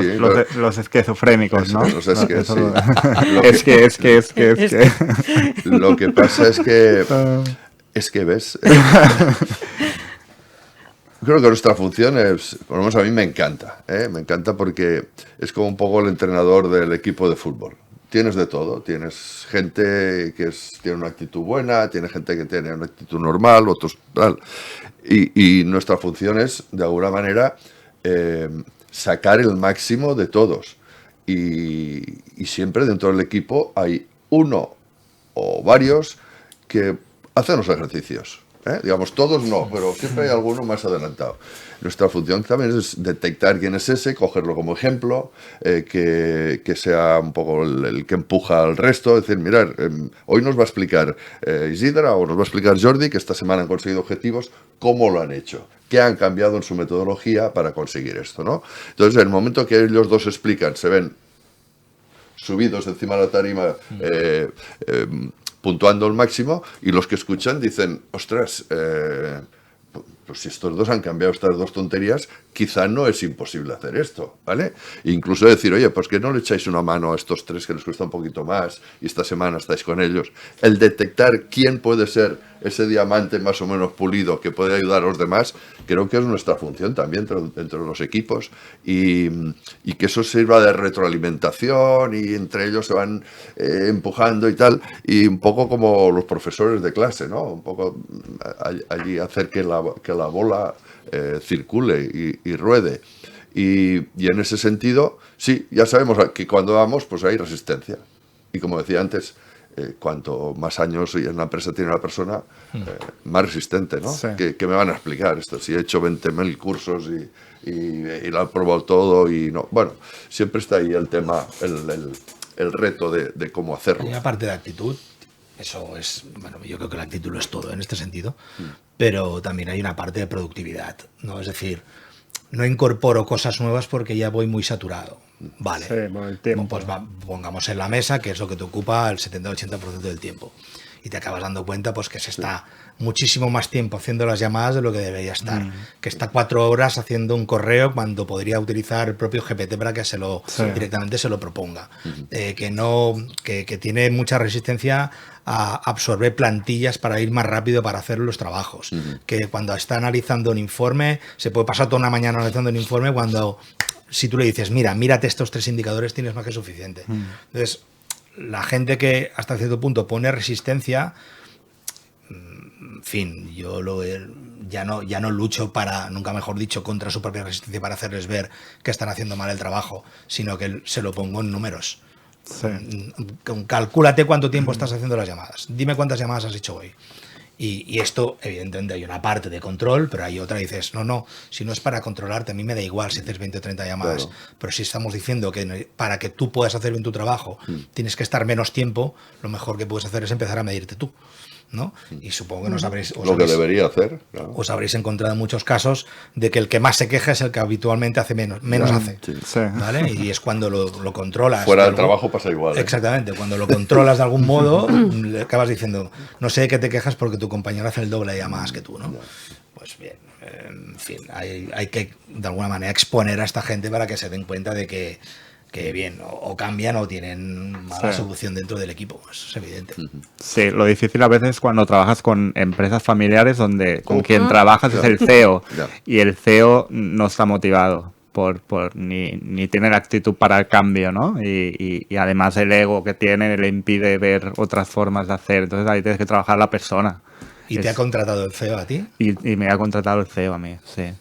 los esquizofrénicos, ¿no? Los esques, sí. Es que. Lo que pasa es que ves. Creo que nuestra función es, por lo menos a mí me encanta, me encanta porque es como un poco el entrenador del equipo de fútbol. Tienes de todo, tienes gente que tiene una actitud buena, tiene gente que tiene una actitud normal, otros tal. Y nuestra función es, de alguna manera, sacar el máximo de todos. Y siempre dentro del equipo hay uno o varios que hacen los ejercicios. Digamos, todos no, pero siempre hay alguno más adelantado. Nuestra función también es detectar quién es ese, cogerlo como ejemplo, que sea un poco el que empuja al resto. Es decir, mirar, hoy nos va a explicar Isidra o nos va a explicar Jordi que esta semana han conseguido objetivos, cómo lo han hecho, qué han cambiado en su metodología para conseguir esto, ¿no? Entonces, en el momento que ellos dos explican, se ven subidos encima de la tarima, puntuando el máximo, y los que escuchan dicen, ostras, pues si estos dos han cambiado estas 2 tonterías, quizá no es imposible hacer esto, ¿vale? E incluso decir, oye, pues que no le echáis una mano a estos 3 que les cuesta un poquito más y esta semana estáis con ellos. El detectar quién puede ser ese diamante más o menos pulido que puede ayudar a los demás, creo que es nuestra función también dentro de los equipos y que eso sirva de retroalimentación y entre ellos se van empujando y tal, y un poco como los profesores de clase, ¿no? Un poco allí hacer que la bola circule y ruede. Y en ese sentido, sí, ya sabemos que cuando vamos, pues hay resistencia. Y como decía antes, cuanto más años en la empresa tiene la persona, más resistente, ¿no? Sí. ¿Qué me van a explicar esto? Si he hecho 20.000 cursos y lo he probado todo y no. Bueno, siempre está ahí el tema, el reto de cómo hacerlo. Hay una parte de actitud, eso es, bueno, yo creo que la actitud lo es todo en este sentido, pero también hay una parte de productividad, ¿no? Es decir, no incorporo cosas nuevas porque ya voy muy saturado. Vale, Sí, por el tiempo. pues pongamos en la mesa que es lo que te ocupa el 70-80% del tiempo. Y te acabas dando cuenta pues que se está muchísimo más tiempo haciendo las llamadas de lo que debería estar. Que está 4 horas haciendo un correo cuando podría utilizar el propio GPT para que directamente se lo proponga. Que tiene mucha resistencia a absorber plantillas para ir más rápido para hacer los trabajos. Que cuando está analizando un informe, se puede pasar toda una mañana analizando un informe cuando, si tú le dices, mírate estos 3 indicadores, tienes más que suficiente. Entonces, la gente que hasta cierto punto pone resistencia, en fin, yo ya no lucho nunca mejor dicho, contra su propia resistencia para hacerles ver que están haciendo mal el trabajo, sino que se lo pongo en números. Sí. Calcúlate cuánto tiempo estás haciendo las llamadas. Dime cuántas llamadas has hecho hoy. Y esto, evidentemente, hay una parte de control, pero hay otra, dices, no, si no es para controlarte, a mí me da igual si haces 20 o 30 llamadas, claro. Pero si estamos diciendo que para que tú puedas hacer bien tu trabajo, tienes que estar menos tiempo, lo mejor que puedes hacer es empezar a medirte tú. ¿no? Y supongo que os Lo habréis debería hacer. Claro. os habréis encontrado en muchos casos de que el que más se queja es el que habitualmente hace menos hace. Sí. Sí. ¿Vale? Y es cuando lo controlas. Fuera de del trabajo pasa igual. Exactamente, cuando lo controlas de algún modo, le acabas diciendo, no sé de qué te quejas porque tu compañero hace el doble de llamadas que tú, ¿no? Pues bien, en fin, hay que de alguna manera exponer a esta gente para que se den cuenta de que bien, o cambian o tienen mala solución dentro del equipo, eso es evidente. Sí, lo difícil a veces es cuando trabajas con empresas familiares donde con quien trabajas es el CEO Ya. y el CEO no está motivado ni tiene la actitud para el cambio, ¿no? Y además el ego que tiene le impide ver otras formas de hacer. Entonces ahí tienes que trabajar la persona. ¿Y te ha contratado el CEO a ti? Y me ha contratado el CEO a mí, sí.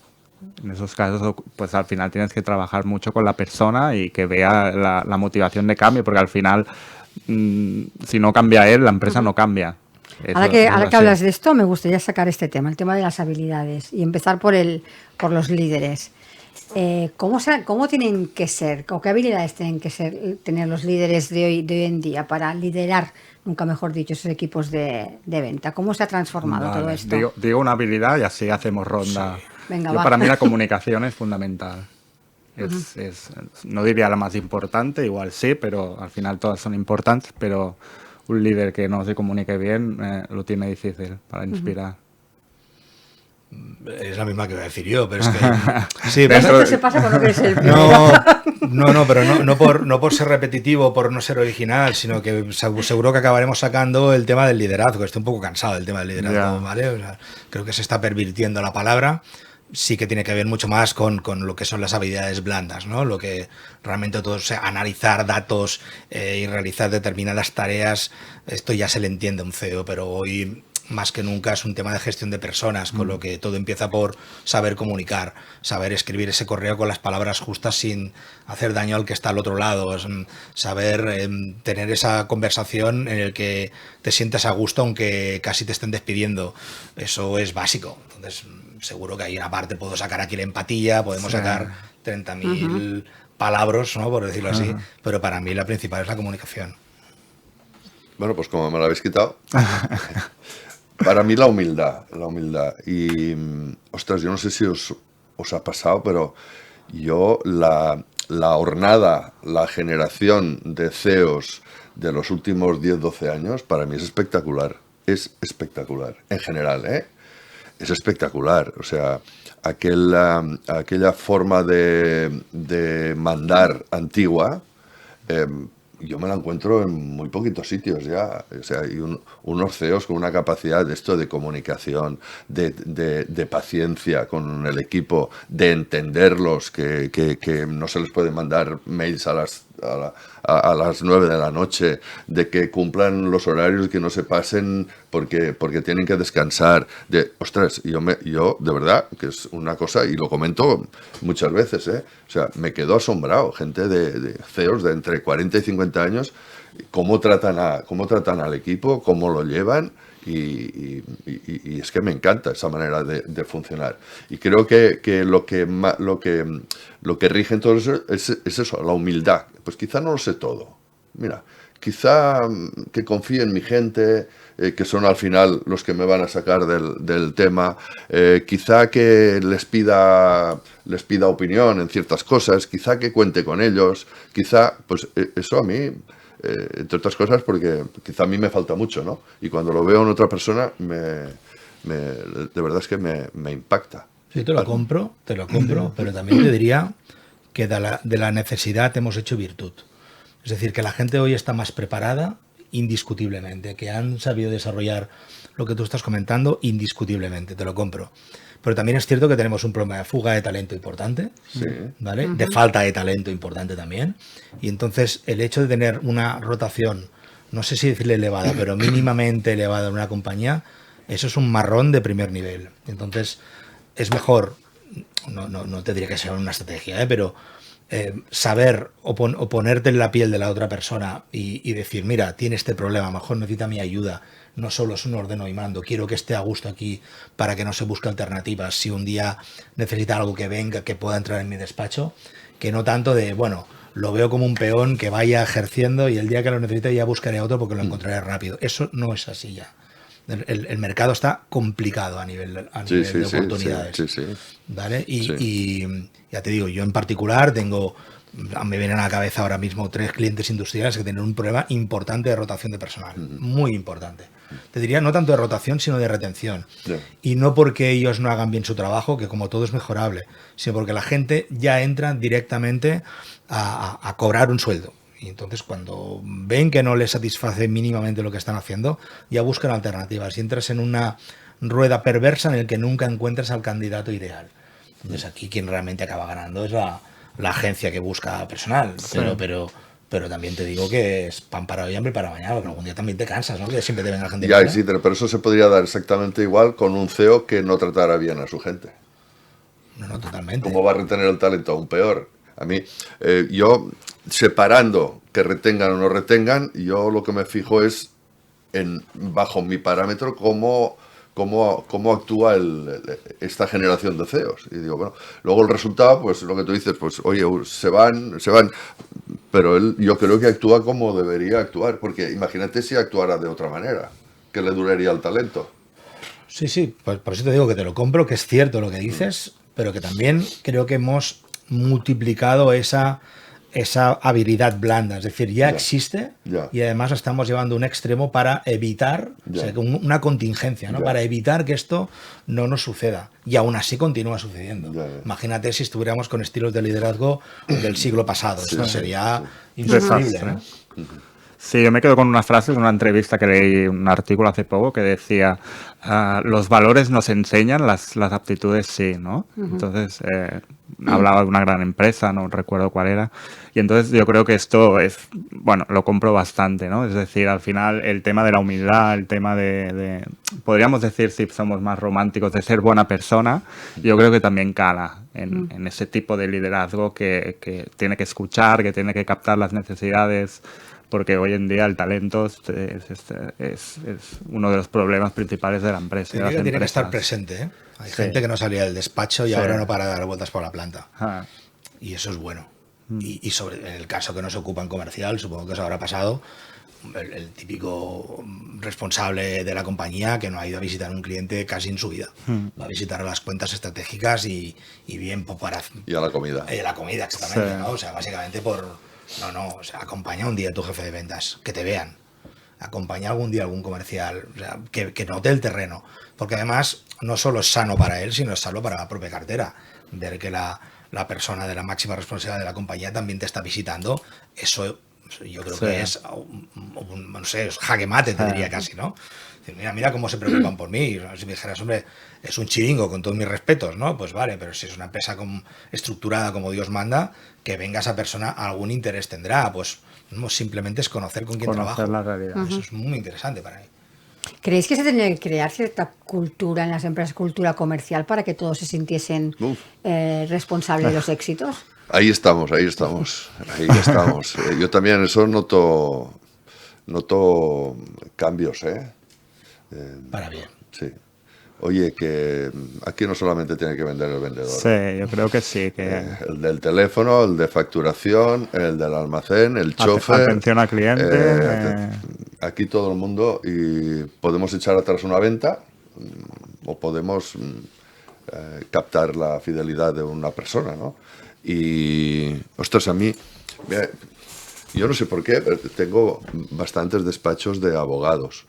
En esos casos, pues al final tienes que trabajar mucho con la persona y que vea la motivación de cambio, porque al final, si no cambia él, la empresa no cambia. Ahora que hablas de esto, me gustaría sacar este tema, el tema de las habilidades, y empezar por los líderes. ¿Cómo tienen que ser, o qué habilidades tienen que tener los líderes de hoy en día para liderar, nunca mejor dicho, esos equipos de venta? ¿Cómo se ha transformado todo esto? Digo una habilidad y así hacemos ronda. Sí. Venga, Para mí la comunicación es fundamental. No diría la más importante, igual sí, pero al final todas son importantes, pero un líder que no se comunique bien lo tiene difícil para inspirar. Es la misma que voy a decir yo, pero es que... Sí, Esto se pasa por lo que es el primero. pero no por ser repetitivo, por no ser original, sino que seguro que acabaremos sacando el tema del liderazgo. Estoy un poco cansado del tema del liderazgo, ¿vale? O sea, creo que se está pervirtiendo la palabra. Sí que tiene que ver mucho más con lo que son las habilidades blandas, ¿no? Lo que realmente todo, o sea, analizar datos y realizar determinadas tareas, esto ya se le entiende a un CEO, pero hoy más que nunca es un tema de gestión de personas, con lo que todo empieza por saber comunicar, saber escribir ese correo con las palabras justas sin hacer daño al que está al otro lado, saber tener esa conversación en el que te sientas a gusto aunque casi te estén despidiendo. Eso es básico. Entonces, seguro que hay una parte, puedo sacar aquí la empatía, podemos sacar 30.000 palabras, ¿no? Por decirlo así, pero para mí la principal es la comunicación. Bueno, pues como me lo habéis quitado... Para mí la humildad. Y, ostras, yo no sé si os ha pasado, pero yo la hornada, la generación de CEOs de los últimos 10-12 años, para mí es espectacular. Es espectacular, en general, ¿eh? Es espectacular. O sea, aquella forma de mandar antigua... yo me la encuentro en muy poquitos sitios ya. O sea, hay unos CEOs con una capacidad de esto de comunicación, de paciencia con el equipo, de entenderlos, que no se les puede mandar mails a las 9 de la noche, de que cumplan los horarios y que no se pasen porque tienen que descansar. Ostras, yo de verdad, que es una cosa, y lo comento muchas veces, o sea, me quedo asombrado, gente de CEOs de entre 40 y 50 años, cómo tratan al equipo, cómo lo llevan, y es que me encanta esa manera de funcionar. Y creo que lo que rige en todo eso es eso, la humildad. Pues quizá no lo sé todo. Mira, quizá que confíe en mi gente, que son al final los que me van a sacar del tema, quizá que les pida opinión en ciertas cosas, quizá que cuente con ellos, quizá, pues eso a mí, entre otras cosas, porque quizá a mí me falta mucho, ¿no? Y cuando lo veo en otra persona, de verdad es que me impacta. Sí, te lo compro, pero también te diría que de la necesidad hemos hecho virtud. Es decir, que la gente hoy está más preparada, indiscutiblemente, que han sabido desarrollar lo que tú estás comentando, indiscutiblemente, te lo compro. Pero también es cierto que tenemos un problema de fuga de talento importante, ¿vale? De falta de talento importante también. Y entonces el hecho de tener una rotación, no sé si decirle elevada, pero mínimamente elevada en una compañía, eso es un marrón de primer nivel. Entonces es mejor, no te diría que sea una estrategia, pero saber o ponerte en la piel de la otra persona y decir, mira, tiene este problema, a lo mejor necesita mi ayuda, no solo es un ordeno y mando, quiero que esté a gusto aquí para que no se busque alternativas, si un día necesita algo que venga, que pueda entrar en mi despacho, que no tanto de, bueno, lo veo como un peón que vaya ejerciendo y el día que lo necesite ya buscaré a otro porque lo encontraré rápido. Eso no es así ya. El mercado está complicado a nivel de oportunidades. ¿Vale? Y ya te digo, yo en particular me vienen a la cabeza ahora mismo 3 clientes industriales que tienen un problema importante de rotación de personal, muy importante. Te diría no tanto de rotación, sino de retención. Y no porque ellos no hagan bien su trabajo, que como todo es mejorable, sino porque la gente ya entra directamente a cobrar un sueldo. Y entonces cuando ven que no les satisface mínimamente lo que están haciendo, ya buscan alternativas y entras en una rueda perversa en la que nunca encuentras al candidato ideal. Entonces aquí quien realmente acaba ganando es la agencia que busca personal, sí. pero también te digo que es pan para hoy, hambre para mañana, porque algún día también te cansas, ¿no? Que siempre te venga gente. Ya, sí, pero eso se podría dar exactamente igual con un CEO que no tratara bien a su gente. No, totalmente. ¿Cómo va a retener el talento? Aún peor. A mí, yo, separando que retengan o no retengan, yo lo que me fijo es, bajo mi parámetro, cómo actúa esta generación de CEOs. Y digo, bueno, luego el resultado, pues lo que tú dices, pues oye, se van, pero él yo creo que actúa como debería actuar, porque imagínate si actuara de otra manera, que le duraría el talento. Sí, pues por eso te digo que te lo compro, que es cierto lo que dices, pero que también creo que hemos multiplicado esa habilidad blanda, es decir, ya existe y además la estamos llevando a un extremo para evitar, o sea, una contingencia, ¿no? Para evitar que esto no nos suceda. Y aún así continúa sucediendo. Imagínate si estuviéramos con estilos de liderazgo del siglo pasado, eso sería insostenible, ¿no? Sí, yo me quedo con una frase de una entrevista que leí, un artículo hace poco que decía los valores nos enseñan, las aptitudes sí, ¿no? Entonces, hablaba de una gran empresa, no recuerdo cuál era, y entonces yo creo que esto es, bueno, lo compro bastante, ¿no? Es decir, al final el tema de la humildad, el tema de podríamos decir, si somos más románticos, de ser buena persona, yo creo que también cala en ese tipo de liderazgo que tiene que escuchar, que tiene que captar las necesidades, porque hoy en día el talento es uno de los problemas principales de la empresa. Tiene que estar presente, ¿eh? Hay gente que no salía del despacho y ahora no para de dar vueltas por la planta. Y eso es bueno. Y en el caso que nos ocupa en comercial, supongo que os habrá pasado, el típico responsable de la compañía que no ha ido a visitar a un cliente casi en su vida. Va a visitar las cuentas estratégicas y bien para... Y a la comida. Y a la comida, exactamente, ¿no? O sea, básicamente o sea, acompaña un día a tu jefe de ventas, que te vean. Acompaña algún día a algún comercial, o sea, que note el terreno. Porque además, no solo es sano para él, sino es sano para la propia cartera. Ver que la persona de la máxima responsabilidad de la compañía también te está visitando, eso yo creo que es, no sé, es jaque mate, te diría casi, ¿no? Mira cómo se preocupan por mí. Si me dijeras, hombre, es un chiringo con todos mis respetos, ¿no? Pues vale, pero si es una empresa estructurada como Dios manda, que venga esa persona, algún interés tendrá. Pues no, simplemente es conocer con quién trabaja. La realidad. Eso es muy interesante para mí. ¿Creéis que se tendría que crear cierta cultura en las empresas, cultura comercial, para que todos se sintiesen responsables de los éxitos? Ahí estamos. Yo también eso noto cambios, para bien. Sí. Oye, que aquí no solamente tiene que vender el vendedor. Sí, yo creo que sí. El del teléfono, el de facturación, el del almacén, el chofer. Atención al cliente. Aquí todo el mundo, y podemos echar atrás una venta o podemos captar la fidelidad de una persona, ¿no? Y, ostras, a mí, mira, yo no sé por qué, pero tengo bastantes despachos de abogados.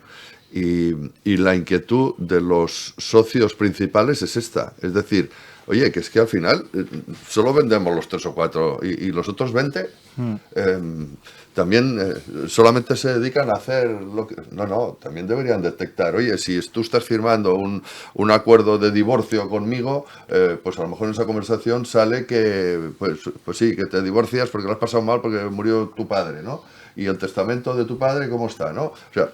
Y la inquietud de los socios principales es esta. Es decir, oye, que es que al final solo vendemos los 3 o 4 y los otros 20 también solamente se dedican a hacer lo que... No, también deberían detectar, oye, si tú estás firmando un acuerdo de divorcio conmigo, pues a lo mejor en esa conversación sale que, pues sí, que te divorcias porque lo has pasado mal porque murió tu padre, ¿no? Y el testamento de tu padre, ¿cómo está, no? O sea,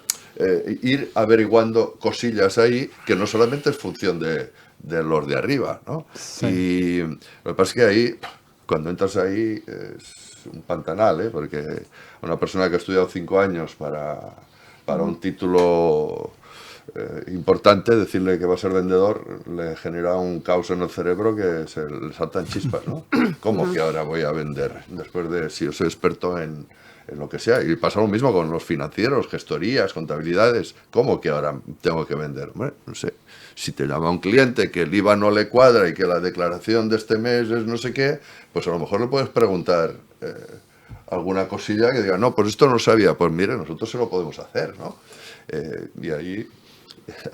ir averiguando cosillas ahí que no solamente es función de los de arriba, ¿no? Sí. Y lo que pasa es que ahí, cuando entras ahí, es un pantanal, porque una persona que ha estudiado 5 años para un título importante, decirle que va a ser vendedor le genera un caos en el cerebro que se le saltan chispas, ¿no? ¿Cómo que ahora voy a vender? Después de, si yo soy experto en en lo que sea. Y pasa lo mismo con los financieros, gestorías, contabilidades. ¿Cómo que ahora tengo que vender? Bueno, no sé. Si te llama un cliente que el IVA no le cuadra y que la declaración de este mes es no sé qué, pues a lo mejor le puedes preguntar alguna cosilla que diga, no, pues esto no lo sabía. Pues mire, nosotros se lo podemos hacer, ¿no? Y ahí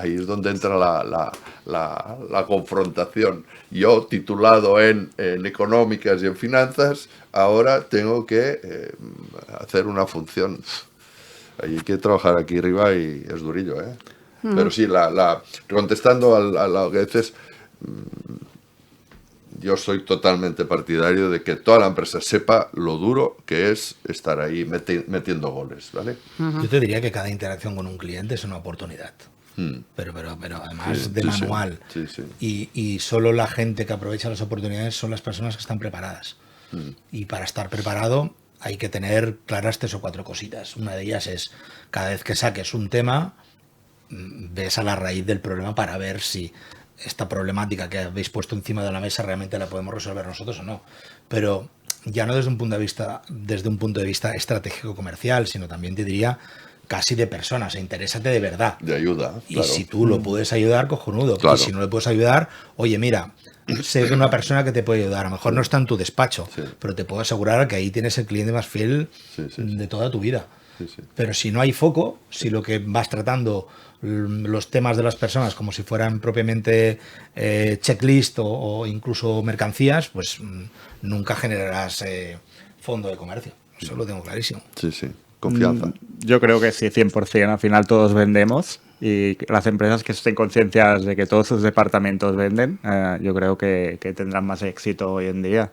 es donde entra la confrontación. Yo, titulado en económicas y en finanzas, ahora tengo que hacer una función. Hay que trabajar aquí arriba y es durillo, ¿eh? Pero sí, contestando a lo que dices, yo soy totalmente partidario de que toda la empresa sepa lo duro que es estar ahí metiendo goles, ¿vale? Yo te diría que cada interacción con un cliente es una oportunidad. Pero además Sí, de sí, manual. sí, sí. Y solo la gente que aprovecha las oportunidades son las personas que están preparadas. Y para estar preparado hay que tener claras 3 o 4 cositas. Una de ellas es, cada vez que saques un tema, ves a la raíz del problema para ver si esta problemática que habéis puesto encima de la mesa realmente la podemos resolver nosotros o no. Pero ya no desde un punto de vista estratégico comercial, sino también te diría casi de personas, interésate de verdad. De ayuda, Y claro. si tú lo puedes ayudar, cojonudo. Claro. Y si no le puedes ayudar, oye, mira, sé de una persona que te puede ayudar. A lo mejor no está en tu despacho, Sí. pero te puedo asegurar que ahí tienes el cliente más fiel Sí. de toda tu vida. Sí. Pero si no hay foco, si lo que vas tratando los temas de las personas como si fueran propiamente checklist o incluso mercancías, pues nunca generarás fondo de comercio. Eso lo tengo clarísimo. Sí. Confianza. Yo creo que sí, 100%. Al final todos vendemos y las empresas que estén concienciadas de que todos sus departamentos venden, yo creo que tendrán más éxito hoy en día.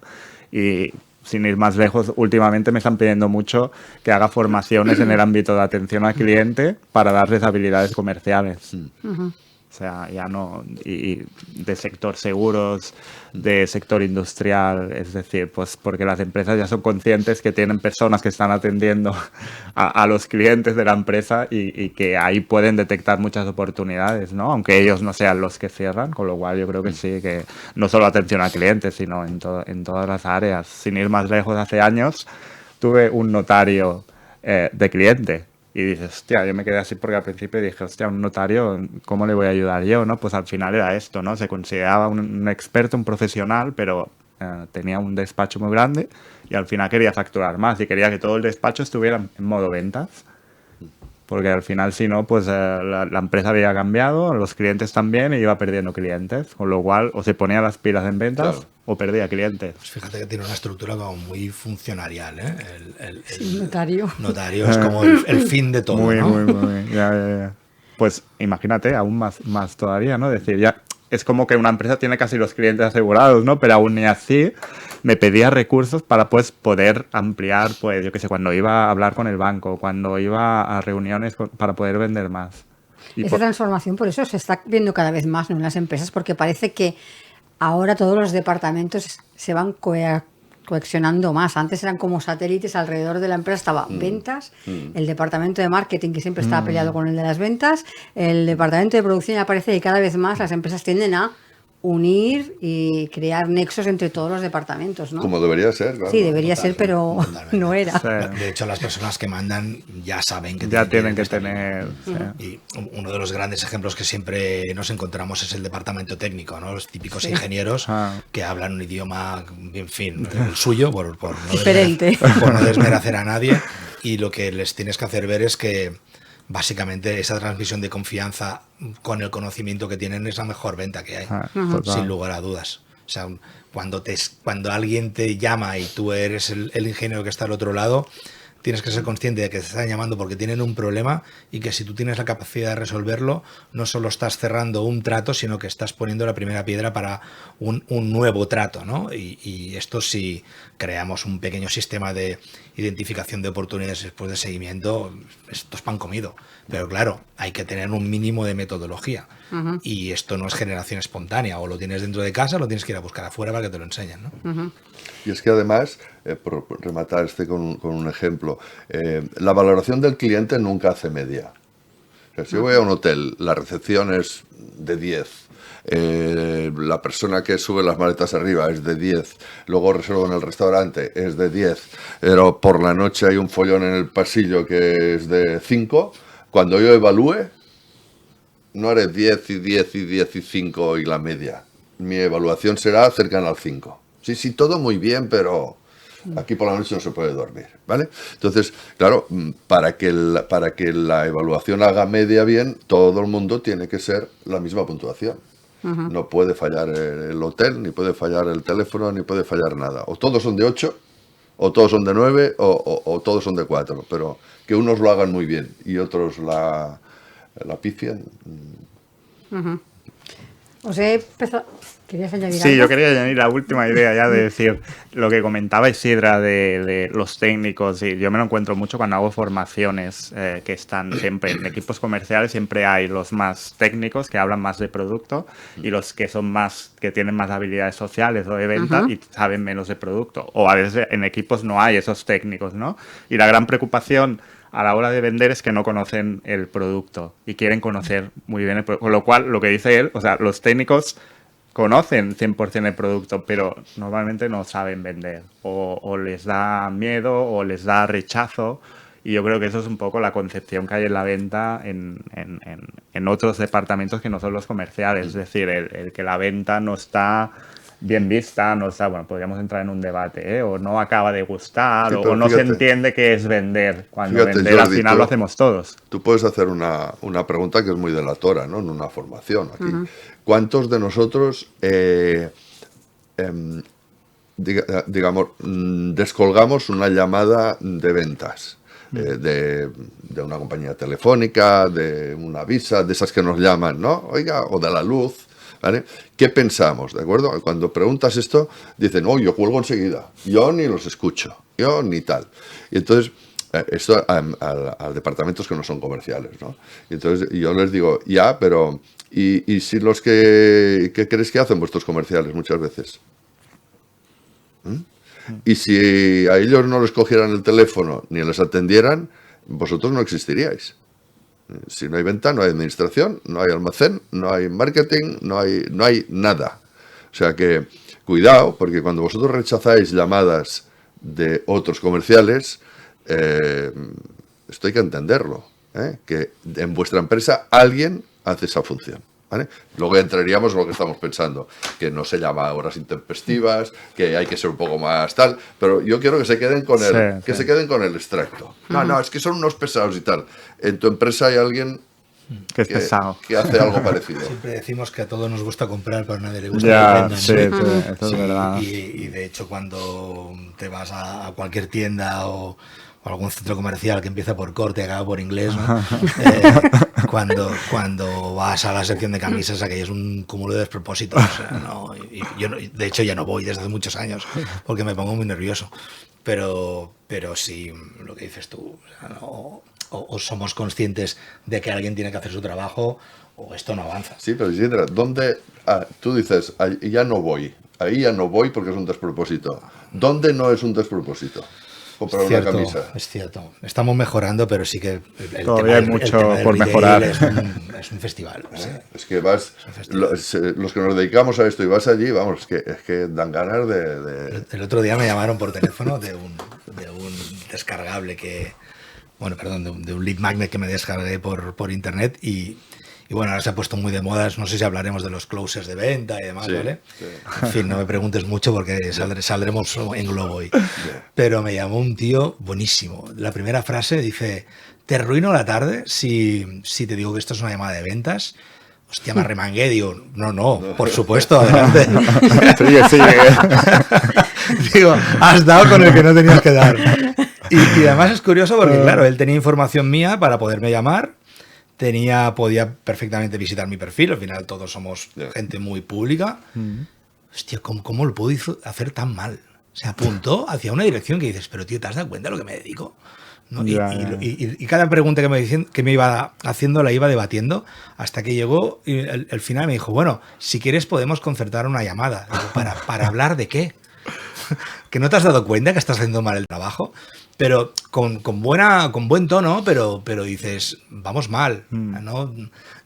Y sin ir más lejos, últimamente me están pidiendo mucho que haga formaciones en el ámbito de atención al cliente para darles habilidades comerciales. O sea, ya no, y de sector seguros, de sector industrial, es decir, pues porque las empresas ya son conscientes que tienen personas que están atendiendo a los clientes de la empresa y que ahí pueden detectar muchas oportunidades, ¿no? Aunque ellos no sean los que cierran, con lo cual yo creo que sí, que no solo atención al cliente, sino en todas las áreas. Sin ir más lejos, hace años tuve un notario de cliente. Y dices, hostia, yo me quedé así porque al principio dije, hostia, un notario, ¿cómo le voy a ayudar yo? ¿No? Pues al final era esto, ¿no? Se consideraba un experto, un profesional, pero tenía un despacho muy grande y al final quería facturar más y quería que todo el despacho estuviera en modo ventas. Porque al final, si no, pues la empresa había cambiado, los clientes también, y iba perdiendo clientes. Con lo cual, o se ponía las pilas en ventas, Claro, o perdía clientes. Pues fíjate que tiene una estructura como muy funcionarial, ¿eh? El notario. Notario es como el fin de todo, Muy, ¿no? muy. Ya. Pues imagínate, aún más todavía, ¿no? Es decir, ya es como que una empresa tiene casi los clientes asegurados, ¿no? Pero aún ni así me pedía recursos para pues poder ampliar, pues yo qué sé, cuando iba a hablar con el banco, cuando iba a reuniones para poder vender más. Y Esa transformación, por eso se está viendo cada vez más, ¿no?, en las empresas, porque parece que ahora todos los departamentos se van coaccionando más. Antes eran como satélites alrededor de la empresa. Estaba ventas, el departamento de marketing, que siempre estaba peleado con el de las ventas, el departamento de producción, y aparece que cada vez más las empresas tienden a unir y crear nexos entre todos los departamentos, ¿no? Como debería ser, claro. Sí, debería ser, pero totalmente. no era. Sí. De hecho, las personas que mandan ya saben que ya tienen que estar tener... sí. Y uno de los grandes ejemplos que siempre nos encontramos es el departamento técnico, ¿no? Los típicos ingenieros que hablan un idioma, en fin, el suyo, por no Diferente. por no desmerecer a nadie. Y lo que les tienes que hacer ver es que básicamente esa transmisión de confianza con el conocimiento que tienen es la mejor venta que hay, Total. sin lugar a dudas. O sea, cuando alguien te llama y tú eres el ingeniero que está al otro lado, tienes que ser consciente de que te están llamando porque tienen un problema y que si tú tienes la capacidad de resolverlo, no solo estás cerrando un trato, sino que estás poniendo la primera piedra para un nuevo trato, ¿no? Y esto, si creamos un pequeño sistema de identificación de oportunidades después de seguimiento, esto es pan comido. Pero claro, hay que tener un mínimo de metodología. Y esto no es generación espontánea. O lo tienes dentro de casa o lo tienes que ir a buscar afuera para que te lo enseñen, ¿no? Y es que además, por rematar con un ejemplo, la valoración del cliente nunca hace media. Si yo voy a un hotel, la recepción es de 10. La persona que sube las maletas arriba es de 10, luego reservo en el restaurante es de 10, pero por la noche hay un follón en el pasillo que es de 5, cuando yo evalúe, no haré 10 y 10 y 10 y 5 y la media. Mi evaluación será cercana al 5. Sí, todo muy bien, pero aquí por la noche no se puede dormir, ¿vale? Entonces, claro, para que la evaluación haga media bien, todo el mundo tiene que ser la misma puntuación. No puede fallar el hotel, ni puede fallar el teléfono, ni puede fallar nada. O todos son de 8, o todos son de 9, o todos son de 4. Pero que unos lo hagan muy bien y otros la pifian. Os he empezado... ¿Querías añadir Sí, algo? yo quería añadir la última idea ya de decir lo que comentaba Isidra de los técnicos. Y yo me lo encuentro mucho cuando hago formaciones que están siempre en equipos comerciales. Siempre hay los más técnicos que hablan más de producto y los que son más, que tienen más habilidades sociales o de venta y saben menos de producto. O a veces en equipos no hay esos técnicos, ¿no? Y la gran preocupación a la hora de vender es que no conocen el producto y quieren conocer muy bien el producto. Con lo cual, lo que dice él, o sea, los técnicos conocen 100% el producto, pero normalmente no saben vender. O les da miedo o les da rechazo. Y yo creo que eso es un poco la concepción que hay en la venta en otros departamentos que no son los comerciales. Es decir, el que la venta no está bien vista, no está, bueno, podríamos entrar en un debate, o no acaba de gustar, Sí, o no fíjate, se entiende qué es vender, cuando fíjate, vender Jordi, al final lo hacemos todos. Tú puedes hacer una pregunta que es muy delatora, ¿no? En una formación aquí. ¿Cuántos de nosotros, digamos, descolgamos una llamada de ventas? De una compañía telefónica, de una Visa, de esas que nos llaman, ¿no? Oiga, o de la luz, ¿vale? ¿Qué pensamos? ¿De acuerdo? Cuando preguntas esto, dicen, oh, yo cuelgo enseguida, yo ni los escucho, yo ni tal. Y entonces, esto a departamentos que no son comerciales, ¿no? Y entonces yo les digo, ya, pero ¿y si los ¿qué crees que hacen vuestros comerciales muchas veces? Y si a ellos no les cogieran el teléfono ni les atendieran, vosotros no existiríais. Si no hay venta, no hay administración, no hay almacén, no hay marketing, no hay nada. O sea que, cuidado, porque cuando vosotros rechazáis llamadas de otros comerciales, esto hay que entenderlo, que en vuestra empresa alguien hace esa función. ¿Vale? Luego entraríamos en lo que estamos pensando, que no se llama horas intempestivas, que hay que ser un poco más tal, pero yo quiero que se queden con se queden con el extracto. No, es que son unos pesados y tal. En tu empresa hay alguien que es pesado, que hace algo parecido. Siempre decimos que a todos nos gusta comprar, pero a nadie le gusta que vendan, ¿no? Eso es verdad. Y de hecho, cuando te vas a cualquier tienda o algún centro comercial que empieza por corte y acaba por inglés, ¿no? Cuando vas a la sección de camisas, aquello es un cúmulo de despropósitos. O sea, no, y yo de hecho ya no voy desde hace muchos años porque me pongo muy nervioso. Pero sí, lo que dices tú, o sea, no, o somos conscientes de que alguien tiene que hacer su trabajo o esto no avanza. Sí, pero Isidra, ¿dónde? Tú dices, ahí ya no voy porque es un despropósito. ¿Dónde no es un despropósito? Comprar una camisa. Es cierto. Estamos mejorando, pero sí que todavía hay mucho por mejorar. Es un festival. Sí. Es que vas, los que nos dedicamos a esto y vas allí, vamos, es que dan ganas de... El otro día me llamaron por teléfono de un descargable de un lead magnet que me descargué por internet y bueno, ahora se ha puesto muy de moda, no sé si hablaremos de los closers de venta y demás, sí, ¿vale? Sí. En fin, no me preguntes mucho porque saldremos en globo hoy. Sí. Pero me llamó un tío buenísimo. La primera frase dice, te arruino la tarde si te digo que esto es una llamada de ventas. Hostia, me arremangué, digo, no, por supuesto, adelante. Sigue. Digo, has dado con el que no tenías que dar. Y además es curioso porque, claro, él tenía información mía para poderme llamar. Podía perfectamente visitar mi perfil, al final todos somos gente muy pública. Hostia, ¿cómo lo puedo hacer tan mal? Se apuntó hacia una dirección que dices, pero tío, ¿te has dado cuenta de lo que me dedico? ¿No? Y cada pregunta que me iba haciendo la iba debatiendo hasta que llegó y al final me dijo, bueno, si quieres podemos concertar una llamada. Digo, ¿para hablar de qué? que no te has dado cuenta que estás haciendo mal el trabajo, pero con buen tono, pero dices, vamos mal, ¿no?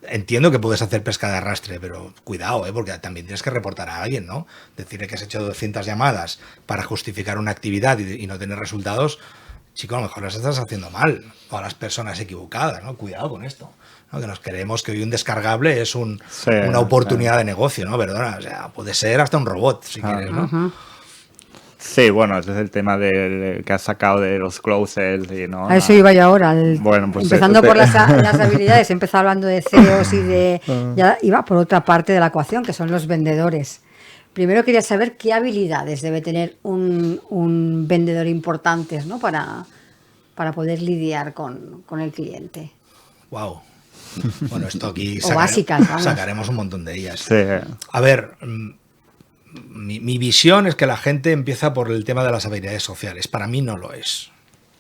Entiendo que puedes hacer pesca de arrastre, pero cuidado, porque también tienes que reportar a alguien, ¿no? Decirle que has hecho 200 llamadas para justificar una actividad y no tener resultados, chico, a lo mejor las estás haciendo mal, o a las personas equivocadas, ¿no? Cuidado con esto, ¿no? Que nos creemos que hoy un descargable es una oportunidad de negocio, ¿no? Perdona, o sea, puede ser hasta un robot, si quieres, ¿no? Sí, bueno, ese es el tema que has sacado de los closers y no. A eso iba yo ahora. Bueno, pues empezando por las habilidades, he empezado hablando de CEOs y ya iba por otra parte de la ecuación, que son los vendedores. Primero quería saber qué habilidades debe tener un vendedor importante, ¿no? para poder lidiar con el cliente. Wow. Bueno, esto aquí sacaremos un montón de ellas. Sí. A ver, mi visión es que la gente empieza por el tema de las habilidades sociales. Para mí no lo es.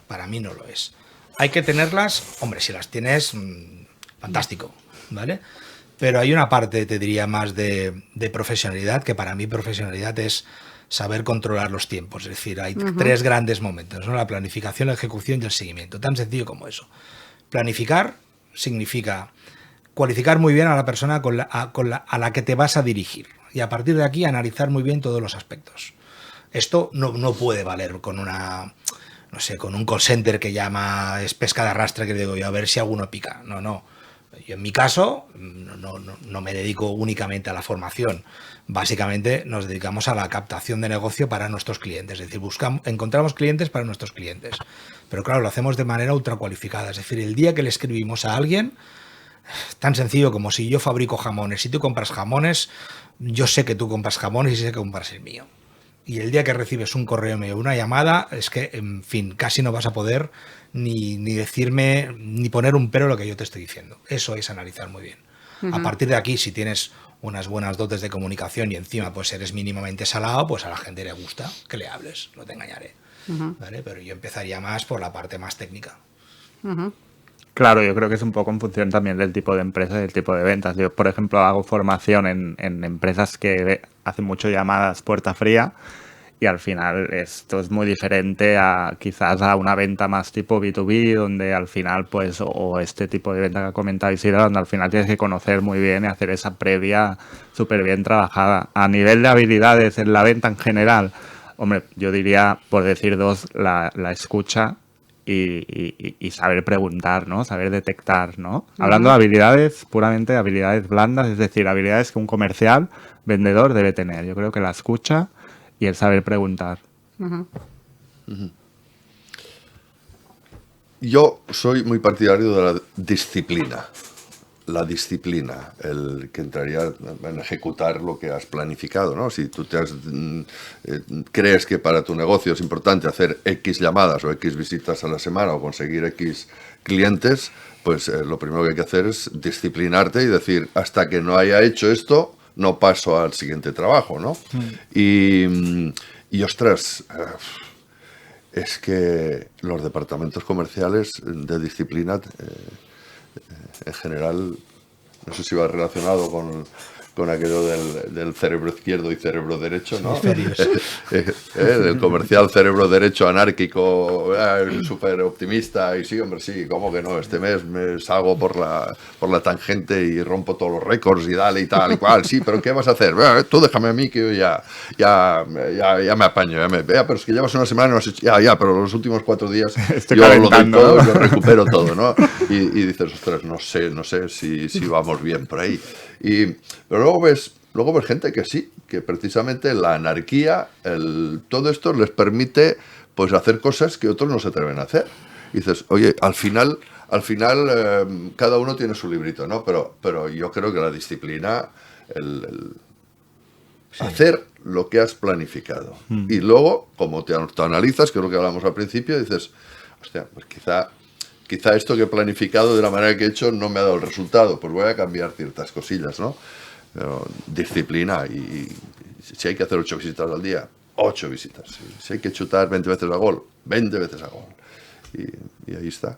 Para mí no lo es. Hay que tenerlas, hombre, si las tienes, fantástico, ¿vale? Pero hay una parte, te diría, más de profesionalidad, que para mí profesionalidad es saber controlar los tiempos. Es decir, hay tres grandes momentos, ¿no? La planificación, la ejecución y el seguimiento. Tan sencillo como eso. Planificar significa cualificar muy bien a la persona a la que te vas a dirigir. Y a partir de aquí analizar muy bien todos los aspectos. Esto no puede valer con con un call center que llama, es pesca de arrastre, que digo yo, a ver si alguno pica. No. Yo en mi caso no me dedico únicamente a la formación. Básicamente nos dedicamos a la captación de negocio para nuestros clientes. Es decir, encontramos clientes para nuestros clientes. Pero claro, lo hacemos de manera ultra cualificada. Es decir, el día que le escribimos a alguien, tan sencillo como si yo fabrico jamones, si tú compras jamones, yo sé que tú compras jamones y sé que compras el mío. Y el día que recibes un correo mío o una llamada, es que, en fin, casi no vas a poder ni decirme, ni poner un pero a lo que yo te estoy diciendo. Eso es analizar muy bien. A partir de aquí, si tienes unas buenas dotes de comunicación y encima pues eres mínimamente salado, pues a la gente le gusta que le hables, no te engañaré. ¿Vale? Pero yo empezaría más por la parte más técnica. Claro, yo creo que es un poco en función también del tipo de empresa y del tipo de ventas. Yo, por ejemplo, hago formación en empresas que hacen mucho llamadas puerta fría y al final esto es muy diferente a quizás a una venta más tipo B2B, donde al final, pues, o este tipo de venta que ha comentado Isidra, donde al final tienes que conocer muy bien y hacer esa previa súper bien trabajada. A nivel de habilidades en la venta en general, hombre, yo diría, por decir dos, la escucha y saber preguntar, ¿no? Saber detectar, ¿no? Hablando de habilidades, puramente habilidades blandas, es decir, habilidades que un comercial, vendedor debe tener. Yo creo que la escucha y el saber preguntar. Yo soy muy partidario de la disciplina. La disciplina, el que entraría en ejecutar lo que has planificado, ¿no? Si tú crees que para tu negocio es importante hacer X llamadas o X visitas a la semana o conseguir X clientes, pues lo primero que hay que hacer es disciplinarte y decir, hasta que no haya hecho esto, no paso al siguiente trabajo, ¿no? Y ostras, es que los departamentos comerciales de disciplina... en general, no sé si va relacionado con aquello del cerebro izquierdo y cerebro derecho, ¿no? Del comercial cerebro derecho anárquico, súper optimista, y sí, hombre, sí, ¿cómo que no? Este mes me salgo por la tangente y rompo todos los récords y dale y tal y cual, sí, pero ¿qué vas a hacer? Tú déjame a mí que yo ya me apaño, pero es que llevas una semana y no has hecho, pero los últimos 4 días yo lo doy todo, ¿no? Yo recupero todo, ¿no? Y dices, ostras, no sé si vamos bien por ahí. Pero luego ves gente que sí, que precisamente la anarquía, todo esto les permite pues hacer cosas que otros no se atreven a hacer. Y dices, oye, al final cada uno tiene su librito, ¿no? Pero yo creo que la disciplina, hacer lo que has planificado. Y luego, como te analizas, que es lo que hablamos al principio, dices, hostia, pues quizá esto que he planificado de la manera que he hecho no me ha dado el resultado, pues voy a cambiar ciertas cosillas, ¿no? Pero disciplina, y si hay que hacer 8 visitas al día, 8 visitas. Si hay que chutar 20 veces a gol, 20 veces a gol. Y ahí está.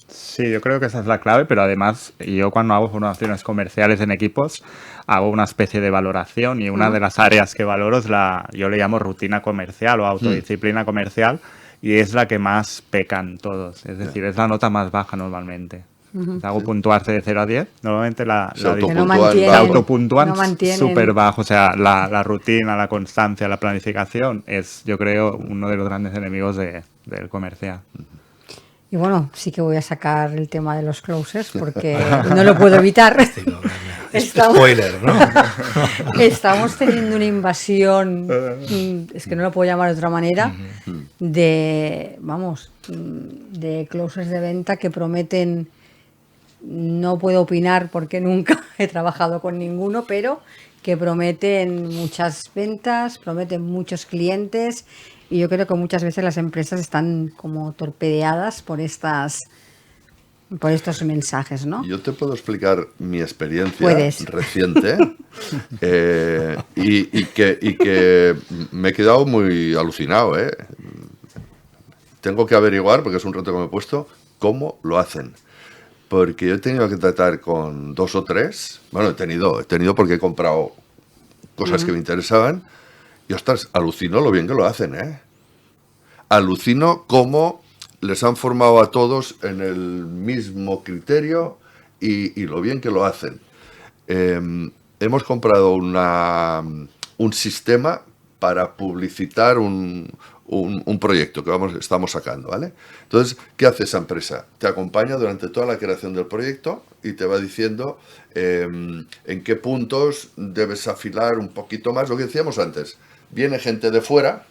Sí, yo creo que esa es la clave, pero además yo cuando hago formaciones comerciales en equipos hago una especie de valoración y una de las áreas que valoro es yo le llamo rutina comercial o autodisciplina comercial y es la que más pecan todos, es decir, es la nota más baja normalmente. Hago puntuarse de 0 a 10, normalmente Que no se mantienen, autopuntúan no mantienen. súper bajo, o sea, la rutina, la constancia, la planificación es, yo creo, uno de los grandes enemigos del comercial. Y bueno, sí que voy a sacar el tema de los closers porque no lo puedo evitar. Sí, no, spoiler, ¿no? Estamos teniendo una invasión, es que no lo puedo llamar de otra manera, de closers de venta que prometen, no puedo opinar porque nunca he trabajado con ninguno, pero que prometen muchas ventas, prometen muchos clientes. Y yo creo que muchas veces las empresas están como torpedeadas por estos mensajes, ¿no? Yo te puedo explicar mi experiencia reciente y que me he quedado muy alucinado. Tengo que averiguar, porque es un reto que me he puesto, cómo lo hacen. Porque yo he tenido que tratar con 2 o 3. Bueno, he tenido porque he comprado cosas que me interesaban. Y ostras, alucino lo bien que lo hacen, Alucino cómo les han formado a todos en el mismo criterio y lo bien que lo hacen. Hemos comprado un sistema para publicitar un proyecto que estamos sacando, ¿vale? Entonces, ¿qué hace esa empresa? Te acompaña durante toda la creación del proyecto y te va diciendo en qué puntos debes afilar un poquito más, lo que decíamos antes. Viene gente de fuera,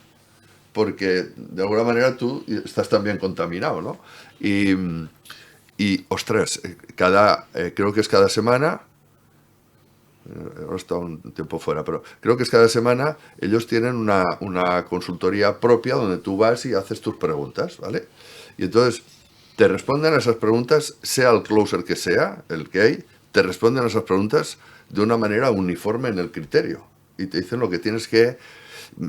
porque de alguna manera tú estás también contaminado, ¿no? Y ostras, creo que es cada semana, ahora he estado un tiempo fuera, pero creo que es cada semana, ellos tienen una consultoría propia donde tú vas y haces tus preguntas, ¿vale? Y entonces te responden a esas preguntas, sea el closer que sea, el que hay, te responden a esas preguntas de una manera uniforme en el criterio. Y te dicen lo que tienes que...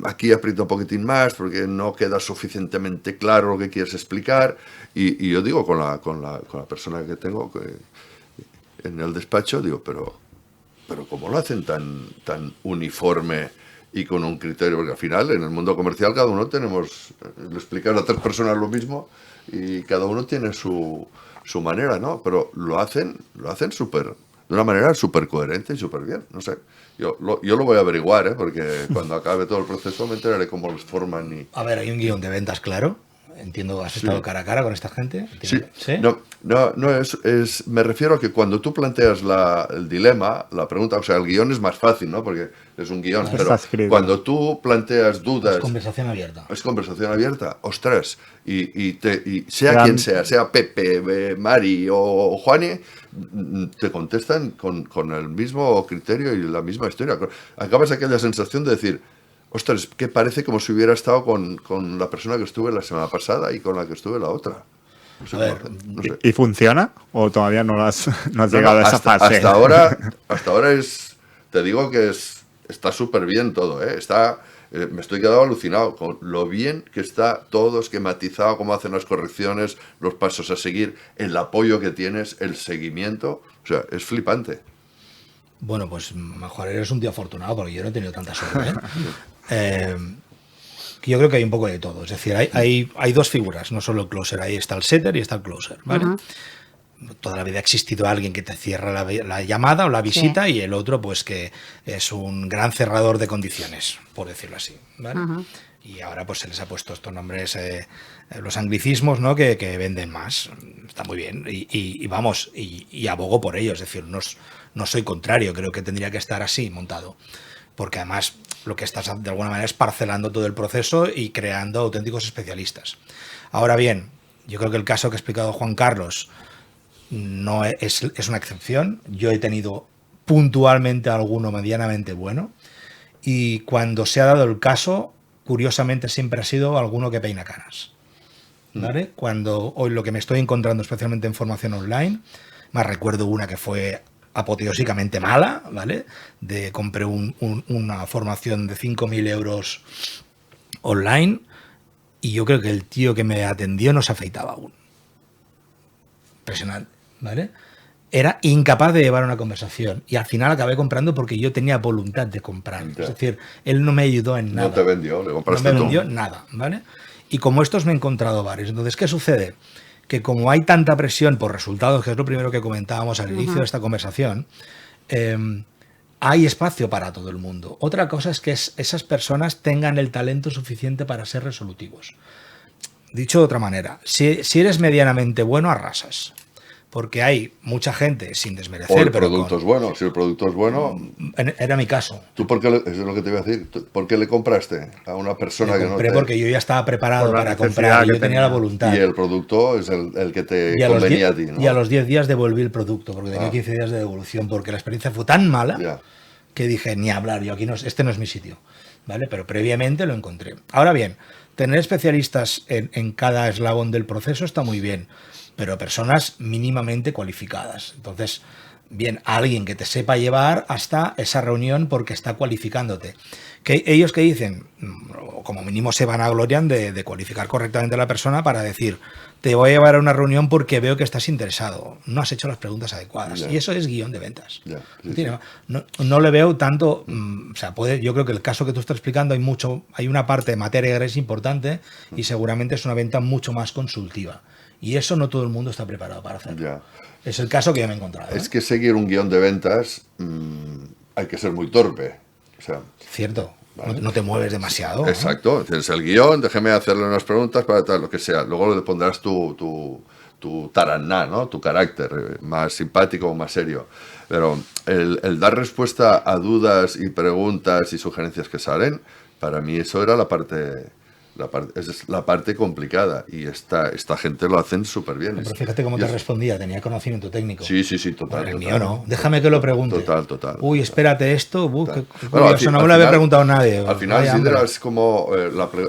Aquí aprieta un poquitín más porque no queda suficientemente claro lo que quieres explicar. Y yo digo con la persona que tengo en el despacho, digo, pero ¿cómo lo hacen tan uniforme y con un criterio? Porque al final en el mundo comercial cada uno tenemos, le explicar a 3 personas lo mismo y cada uno tiene su manera, ¿no? Pero lo hacen de una manera súper coherente y súper bien, no sé. Yo lo voy a averiguar, porque cuando acabe todo el proceso me enteraré cómo los forman. A ver, hay un guión de ventas claro. Entiendo, has estado cara a cara con esta gente. Sí. No, me refiero a que cuando tú planteas el dilema, la pregunta, o sea, el guión es más fácil, ¿no? Porque es un guión, pero cuando tú planteas dudas... Es conversación abierta. Es conversación abierta, ostras, y sea quien sea Pepe, Mari o Juani, te contestan con el mismo criterio y la misma historia. Acabas aquella sensación de decir... Ostras, que parece como si hubiera estado con la persona que estuve la semana pasada y con la que estuve la otra. No sé. ¿Y funciona? ¿O todavía no has llegado a esa fase? Hasta ahora te digo que está súper bien todo, me estoy quedando alucinado con lo bien que está todo esquematizado, cómo hacen las correcciones, los pasos a seguir, el apoyo que tienes, el seguimiento. O sea, es flipante. Bueno, pues mejor eres un tío afortunado porque yo no he tenido tanta suerte, yo creo que hay un poco de todo. Es decir, hay 2 figuras, no solo el closer. Ahí está el setter y está el closer, ¿vale? Toda la vida ha existido alguien que te cierra la llamada o la visita, sí. Y el otro, pues, que es un gran cerrador de condiciones, por decirlo así, ¿vale? Y ahora pues se les ha puesto estos nombres, los anglicismos, ¿no? que venden más. Está muy bien. Y vamos, y abogo por ello. Es decir, no soy contrario, creo que tendría que estar así montado. Porque además lo que estás de alguna manera es parcelando todo el proceso y creando auténticos especialistas. Ahora bien, yo creo que el caso que ha explicado Juan Carlos no es una excepción. Yo he tenido puntualmente alguno medianamente bueno. Y cuando se ha dado el caso, curiosamente siempre ha sido alguno que peina canas, ¿vale? Cuando hoy lo que me estoy encontrando, especialmente en formación online, más recuerdo una que fue apoteósicamente mala, ¿vale? Compré una formación de 5.000 euros online y yo creo que el tío que me atendió no se afeitaba aún. impresionante, ¿vale? Era incapaz de llevar una conversación y al final acabé comprando porque yo tenía voluntad de comprar. Ya. Es decir, él no me ayudó en nada. No te vendió, le compraste No me tú. vendió nada, ¿vale? Y como estos me he encontrado varios. Entonces, ¿qué sucede? Que como hay tanta presión por resultados, que es lo primero que comentábamos al inicio de esta conversación, hay espacio para todo el mundo. Otra cosa es que esas personas tengan el talento suficiente para ser resolutivos. Dicho de otra manera, si eres medianamente bueno, arrasas. Porque hay mucha gente, sin desmerecer... O el pero producto es bueno. Si el producto es bueno... Era mi caso. ¿Tú por qué eso es lo que te iba a decir? ¿Por qué le compraste a una persona Le que no compré te... porque yo ya estaba preparado Por la para necesidad comprar. que Yo tenía la voluntad. Y el producto es el que te Y a los convenía 10 a ti, ¿no? y a los 10 días devolví el producto, porque tenía 15 días de devolución, porque la experiencia fue tan mala Ya. que dije, ni hablar, yo aquí no, este no es mi sitio, ¿vale? Pero previamente lo encontré. Ahora bien, tener especialistas en cada eslabón del proceso está muy bien, pero personas mínimamente cualificadas. Entonces, bien, alguien que te sepa llevar hasta esa reunión porque está cualificándote. Que ellos que dicen, o como mínimo se vanaglorian de cualificar correctamente a la persona para decir, te voy a llevar a una reunión porque veo que estás interesado. No has hecho las preguntas adecuadas. Ya. Y eso es guión de ventas. Ya, sí, No tiene- no le veo tanto, o sea, yo creo que el caso que tú estás explicando hay una parte de materia gris importante y seguramente es una venta mucho más consultiva. Y eso no todo el mundo está preparado para hacerlo. Ya. Es el caso que yo me he encontrado. Es que seguir un guión de ventas hay que ser muy torpe. O sea, Cierto. Vale. No te mueves demasiado. ¿no? exacto. Tienes el guión, déjeme hacerle unas preguntas para tal, lo que sea. Luego le pondrás tu taraná, ¿no? Tu carácter más simpático o más serio. Pero el dar respuesta a dudas y preguntas y sugerencias que salen, para mí eso era esa es la parte complicada. Y esta gente lo hacen súper bien. Pero fíjate cómo te respondía, tenía conocimiento técnico. Sí, total. Bueno, el total. mío no. Déjame que lo pregunte. Total. Uy, espérate esto. Qué Bueno, curioso, no me al lo había final- preguntado nadie. Al final, Vaya Isidra, hambre. es como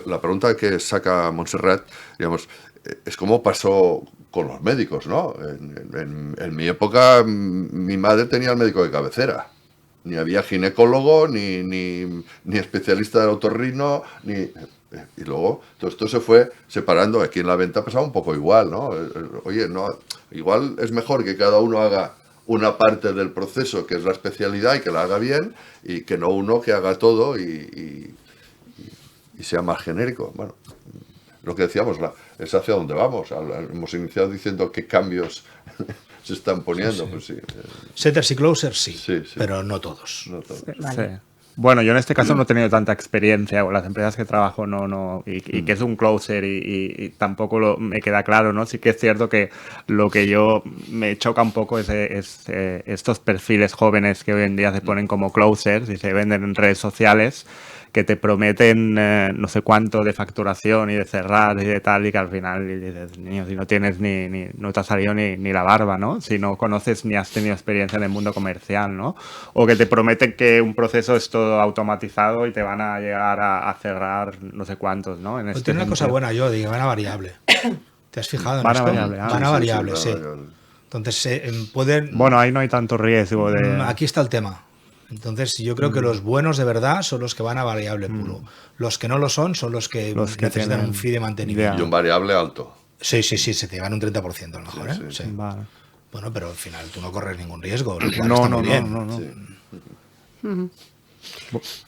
la pregunta que saca Montserrat, digamos, es como pasó con los médicos, ¿no? En mi época, mi madre tenía el médico de cabecera. Ni había ginecólogo, ni especialista de otorrino, y luego todo esto se fue separando. Aquí en la venta pasaba un poco igual, ¿no? Oye, no, igual es mejor que cada uno haga una parte del proceso que es la especialidad y que la haga bien, y que no uno que haga todo y sea más genérico. Bueno, lo que decíamos, es hacia dónde vamos. Hemos iniciado diciendo qué cambios se están poniendo. Sí. Pues sí, Setters y closers sí, Sí. pero no todos. no todo. Vale. Sí. Bueno, yo en este caso no he tenido tanta experiencia, con las empresas que trabajo y que es un closer y tampoco me queda claro, ¿no? Sí que es cierto que lo que yo me choca un poco es estos perfiles jóvenes que hoy en día se ponen como closers y se venden en redes sociales, que te prometen no sé cuánto de facturación y de cerrar y de tal, y que al final y dices, niño, si no tienes no te ha salido ni la barba, ¿no? Si no conoces ni has tenido experiencia en el mundo comercial, ¿no? O que te prometen que un proceso es todo automatizado y te van a llegar a cerrar no sé cuántos, ¿no? En Pues este tiene una cosa sentido. buena, yo digo, van a variable. ¿Te has fijado en Van a esto? variable, Van a variable, sí, sí. variable. Entonces, pueden... Bueno, ahí no hay tanto riesgo de... Aquí está el tema. Entonces, yo creo que los buenos de verdad son los que van a variable puro. Los que no lo son los que necesitan tienen- un fee de mantenimiento. Y un variable alto. Sí, se te llevan un 30% a lo mejor, ¿eh? Sí. Vale. Bueno, pero al final tú no corres ningún riesgo, lo cual No, está no, muy no, bien. no, no. Sí.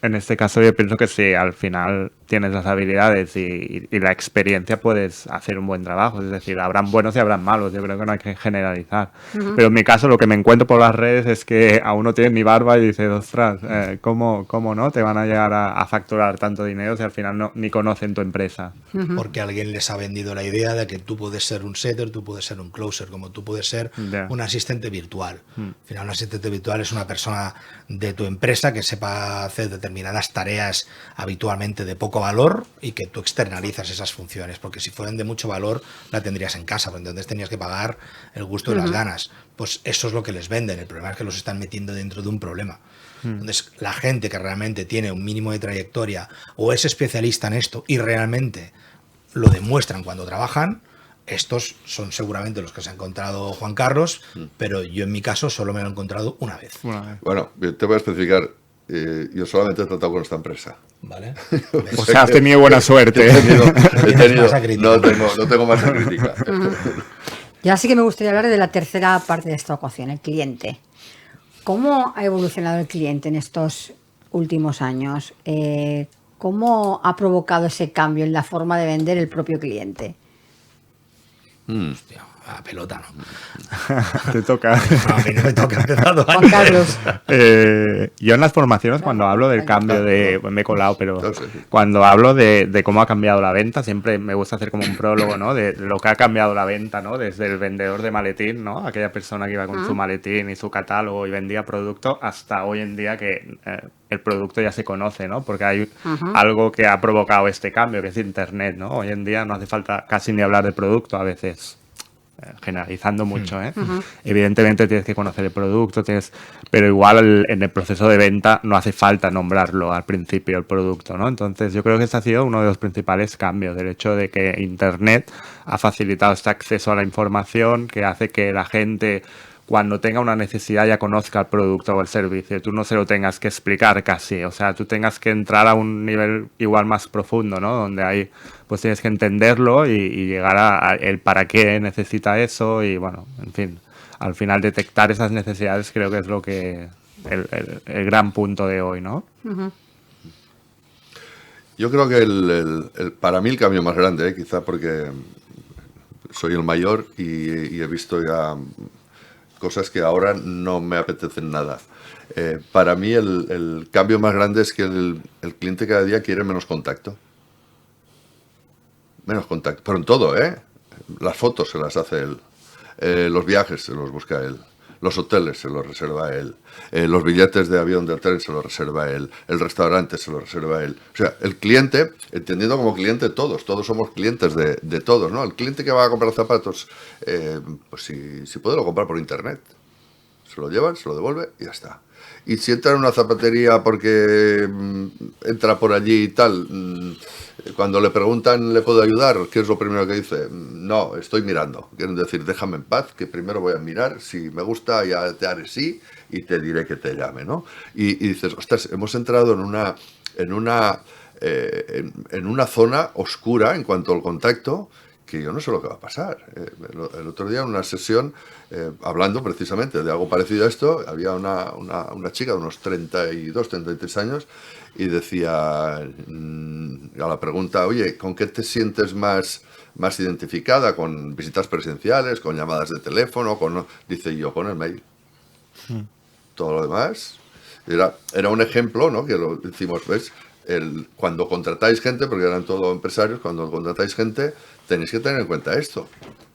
En este caso yo pienso que si al final tienes las habilidades y la experiencia puedes hacer un buen trabajo. Es decir, habrán buenos y habrán malos. Yo creo que no hay que generalizar. Pero en mi caso lo que me encuentro por las redes es que aún no tienes ni barba y dices, ostras, ¿cómo no te van a llegar a facturar tanto dinero si al final ni conocen tu empresa? Porque alguien les ha vendido la idea de que tú puedes ser un setter, tú puedes ser un closer, como tú puedes ser Ya. un asistente virtual. Al final, un asistente virtual es una persona de tu empresa que sepa hacer determinadas tareas habitualmente de poco valor y que tú externalizas esas funciones, porque si fueran de mucho valor la tendrías en casa, porque entonces tenías que pagar el gusto y las ganas. Pues eso es lo que les venden. El problema es que los están metiendo dentro de un problema. Entonces, la gente que realmente tiene un mínimo de trayectoria o es especialista en esto y realmente lo demuestran cuando trabajan, estos son seguramente los que se ha encontrado Juan Carlos, pero yo en mi caso solo me lo he encontrado una vez. Bueno, te voy a especificar. Yo solamente he tratado con esta empresa. ¿Vale? O sea, has tenido buena suerte. He tenido, Tienes masa crítica. no tengo masa crítica. Ya sí que me gustaría hablar de la tercera parte de esta ecuación, el cliente. ¿Cómo ha evolucionado el cliente en estos últimos años? ¿Cómo ha provocado ese cambio en la forma de vender el propio cliente? Hostia, a pelota, ¿no? Te toca. No, a mí no me toca empezar dos Juan años. Carlos. Yo en las formaciones, cuando hablo del cambio de... Me he colado, pero Claro, sí. cuando hablo de cómo ha cambiado la venta, siempre me gusta hacer como un prólogo, ¿no? De lo que ha cambiado la venta, ¿no? Desde el vendedor de maletín, ¿no? Aquella persona que iba con su maletín y su catálogo y vendía producto, hasta hoy en día que el producto ya se conoce, ¿no? Porque hay algo que ha provocado este cambio, que es Internet, ¿no? Hoy en día no hace falta casi ni hablar de producto a veces. Generalizando mucho, ¿eh? Evidentemente tienes que conocer el producto, pero igual en el proceso de venta no hace falta nombrarlo al principio el producto, ¿no? Entonces yo creo que este ha sido uno de los principales cambios, del hecho de que Internet ha facilitado este acceso a la información que hace que la gente, cuando tenga una necesidad, ya conozca el producto o el servicio. Tú no se lo tengas que explicar casi. O sea, tú tengas que entrar a un nivel igual más profundo, ¿no? Donde hay, pues tienes que entenderlo y llegar a el para qué necesita eso y, bueno, en fin, al final detectar esas necesidades creo que es lo que el gran punto de hoy, ¿no? Yo creo que para mí el cambio más grande, quizá porque soy el mayor y he visto ya cosas que ahora no me apetecen nada. Para mí el cambio más grande es que el cliente cada día quiere menos contacto. Menos contacto, pero en todo, ¿eh? Las fotos se las hace él, los viajes se los busca él, los hoteles se los reserva él, los billetes de avión del tren se los reserva él, el restaurante se lo reserva él. O sea, el cliente, entendiendo como cliente todos somos clientes de todos, ¿no? El cliente que va a comprar zapatos, pues si puede lo comprar por internet. Se lo llevan, se lo devuelve y ya está. Y si entra en una zapatería porque entra por allí y tal, cuando le preguntan, ¿le puedo ayudar? ¿Qué es lo primero que dice? No, estoy mirando. Quieren decir, déjame en paz, que primero voy a mirar. Si me gusta, ya te haré sí y te diré que te llame, ¿no? Y dices, ostras, hemos entrado en una zona oscura en cuanto al contacto, que yo no sé lo que va a pasar. El otro día en una sesión, hablando precisamente de algo parecido a esto, había una chica de unos 32, 33 años y decía, a la pregunta, oye, ¿con qué te sientes más identificada? ¿Con visitas presenciales, con llamadas de teléfono? Dice, yo con el mail. Todo lo demás era un ejemplo, ¿no? Que lo decimos, ¿ves? Cuando contratáis gente, porque eran todos empresarios, cuando contratáis gente tenéis que tener en cuenta esto,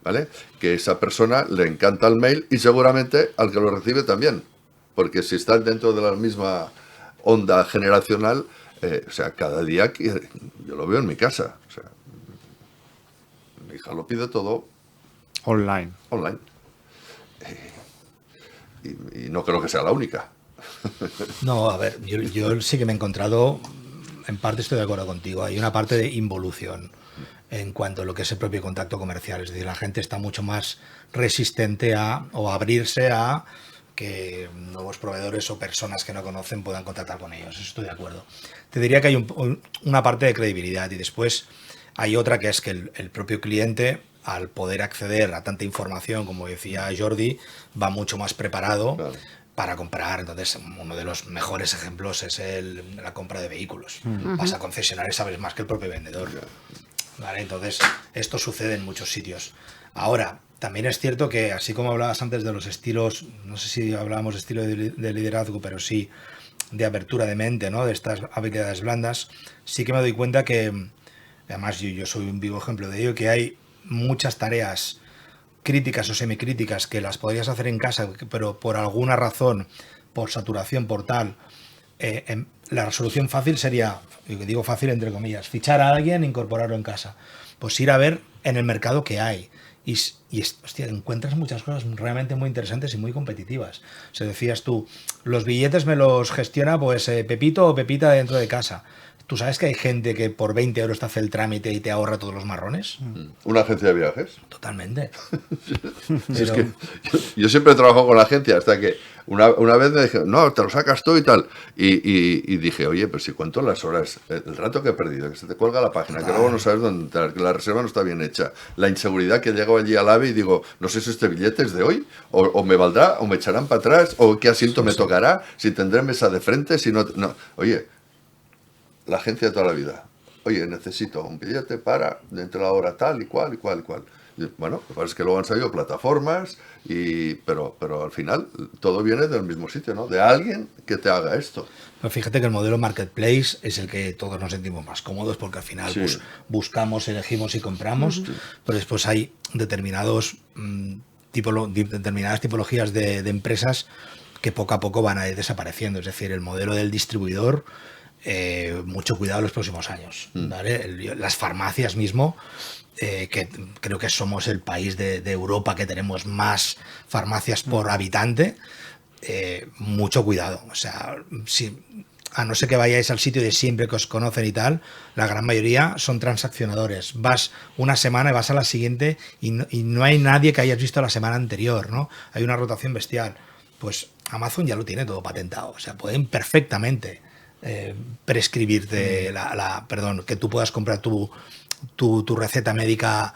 ¿vale? Que esa persona le encanta el mail y seguramente al que lo recibe también, porque si están dentro de la misma onda generacional, o sea, cada día yo lo veo en mi casa, o sea, mi hija lo pide todo Online. Y no creo que sea la única. No, a ver, yo sí que me he encontrado, en parte estoy de acuerdo contigo, hay una parte de involución en cuanto a lo que es el propio contacto comercial, es decir, la gente está mucho más resistente o abrirse a que nuevos proveedores o personas que no conocen puedan contactar con ellos, eso estoy de acuerdo. Te diría que hay una parte de credibilidad y después hay otra que es que el propio cliente, al poder acceder a tanta información, como decía Jordi, va mucho más preparado. Claro. Para comprar. Entonces, uno de los mejores ejemplos es la compra de vehículos. Vas a concesionar y sabes más que el propio vendedor. ¿Vale? Entonces, esto sucede en muchos sitios. Ahora, también es cierto que, así como hablabas antes de los estilos, no sé si hablábamos de estilo de liderazgo, pero sí de apertura de mente, ¿no? De estas habilidades blandas, sí que me doy cuenta que, además yo soy un vivo ejemplo de ello, que hay muchas tareas críticas o semicríticas que las podrías hacer en casa, pero por alguna razón, por saturación, por tal, la resolución fácil sería, y digo fácil entre comillas, fichar a alguien e incorporarlo en casa. Pues ir a ver en el mercado qué hay. Y hostia, encuentras muchas cosas realmente muy interesantes y muy competitivas. O sea, decías tú, los billetes me los gestiona pues Pepito o Pepita dentro de casa. ¿Tú sabes que hay gente que por 20 euros te hace el trámite y te ahorra todos los marrones? ¿Una agencia de viajes? Totalmente. Si es que yo siempre trabajo con la agencia, hasta que una vez me dijeron, no, te lo sacas tú y tal. Y dije, oye, pero si cuento las horas, el rato que he perdido, que se te cuelga la página, que luego no sabes dónde entrar, que la reserva no está bien hecha, la inseguridad que llego allí al AVE y digo, no sé si este billete es de hoy, o me valdrá, o me echarán para atrás, o qué asiento me tocará, si tendré mesa de frente, si no. Oye, la agencia de toda la vida. Oye, necesito un billete para dentro de la hora tal y cual y cual y cual. Y bueno, lo que pasa es que luego han salido plataformas, pero al final todo viene del mismo sitio, ¿no? De alguien que te haga esto. Pero fíjate que el modelo marketplace es el que todos nos sentimos más cómodos porque al final Sí. buscamos, elegimos y compramos, pero después hay determinadas tipologías de empresas que poco a poco van a ir desapareciendo. Es decir, el modelo del distribuidor, mucho cuidado en los próximos años. ¿Vale? Las farmacias mismo, que creo que somos el país de Europa que tenemos más farmacias por habitante, mucho cuidado. O sea, a no ser que vayáis al sitio de siempre que os conocen y tal, la gran mayoría son transaccionadores. Vas una semana y vas a la siguiente y no hay nadie que hayas visto la semana anterior, ¿no? Hay una rotación bestial. Pues Amazon ya lo tiene todo patentado. O sea, pueden perfectamente prescribirte perdón, que tú puedas comprar tu receta médica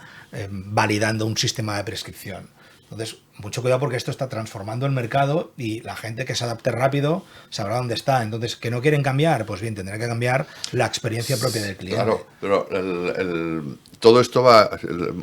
validando un sistema de prescripción. Entonces, mucho cuidado porque esto está transformando el mercado y la gente que se adapte rápido sabrá dónde está. Entonces, ¿que no quieren cambiar? Pues bien, tendrán que cambiar la experiencia propia del cliente. Claro, pero todo esto va.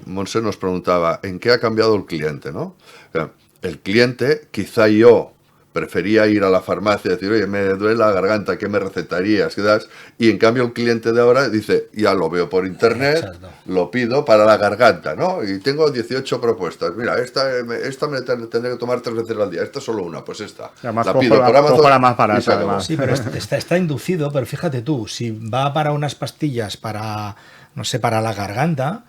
Monse nos preguntaba, ¿en qué ha cambiado el cliente, no? O sea, el cliente, quizá yo prefería ir a la farmacia y decir, oye, me duele la garganta, ¿qué me recetarías? ¿Qué das? Y en cambio el cliente de ahora dice, ya lo veo por internet, Exacto. lo pido para la garganta, ¿no? Y tengo 18 propuestas. Mira, esta me tendré que tomar 3 veces al día, esta solo una, pues esta. Además, La cojo pido por Amazon cojo la más y barata, se acabó. además. Sí, pero está inducido, pero fíjate tú, si va para unas pastillas para, no sé, para la garganta,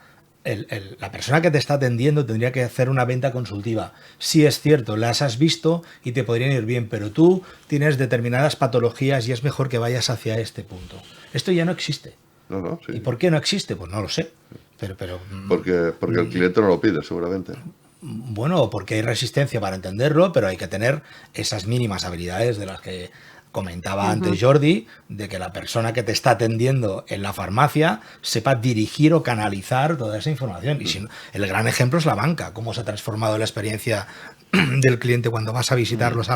la persona que te está atendiendo tendría que hacer una venta consultiva. Sí es cierto, las has visto y te podrían ir bien, pero tú tienes determinadas patologías y es mejor que vayas hacia este punto. Esto ya no existe. No, sí. ¿Y por qué no existe? Pues no lo sé. Pero Porque el cliente no lo pide, seguramente. bueno, porque hay resistencia para entenderlo, pero hay que tener esas mínimas habilidades de las que comentaba antes Jordi, de que la persona que te está atendiendo en la farmacia sepa dirigir o canalizar toda esa información. Y si no, el gran ejemplo es la banca, cómo se ha transformado la experiencia del cliente cuando vas a visitarlos a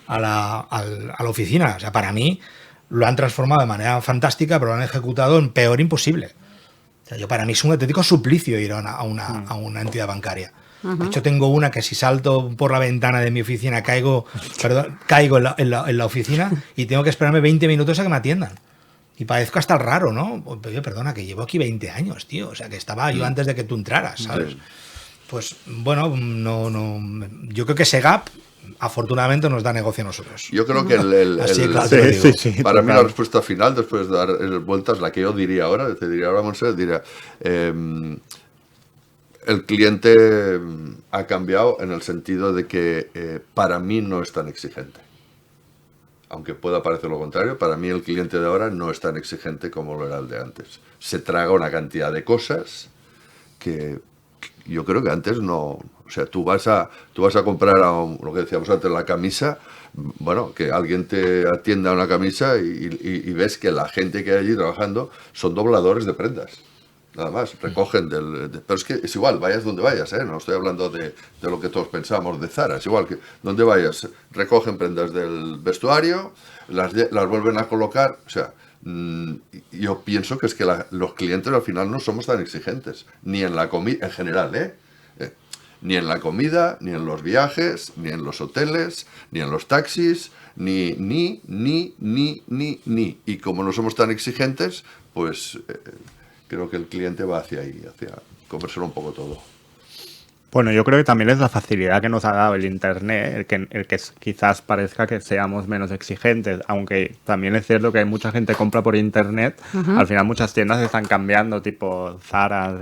la oficina. O sea, para mí lo han transformado de manera fantástica, pero lo han ejecutado en peor imposible. O sea, para mí es un auténtico suplicio ir a una entidad bancaria. De hecho, tengo una que si salto por la ventana de mi oficina caigo en la oficina y tengo que esperarme 20 minutos a que me atiendan. Y parezco hasta raro, ¿no? Oye, perdona, que llevo aquí 20 años, tío. O sea, que estaba yo antes de que tú entraras, ¿sabes? Sí. Pues, bueno, yo creo que ese gap, afortunadamente, nos da negocio a nosotros. Yo creo que Así de claro te lo digo. Sí, para mí total. la respuesta final, después de dar vueltas, la que yo diría ahora, te diría ahora, Monse, diría, el cliente ha cambiado en el sentido de que para mí no es tan exigente. Aunque pueda parecer lo contrario, para mí el cliente de ahora no es tan exigente como lo era el de antes. Se traga una cantidad de cosas que yo creo que antes no. O sea, tú vas a comprar lo que decíamos antes, la camisa. Bueno, que alguien te atienda una camisa y ves que la gente que hay allí trabajando son dobladores de prendas. Nada más, recogen pero es que es igual, vayas donde vayas, ¿eh? No estoy hablando de lo que todos pensamos de Zara, es igual que donde vayas, recogen prendas del vestuario, las vuelven a colocar, o sea, yo pienso que es que los clientes al final no somos tan exigentes, ni en la comida, en general, ni en la comida, ni en los viajes, ni en los hoteles, ni en los taxis, ni. Y como no somos tan exigentes, pues creo que el cliente va hacia ahí, hacia comérselo un poco todo. Bueno, yo creo que también es la facilidad que nos ha dado el Internet, el que quizás parezca que seamos menos exigentes, aunque también es cierto que hay mucha gente que compra por Internet. Al final muchas tiendas están cambiando, tipo Zara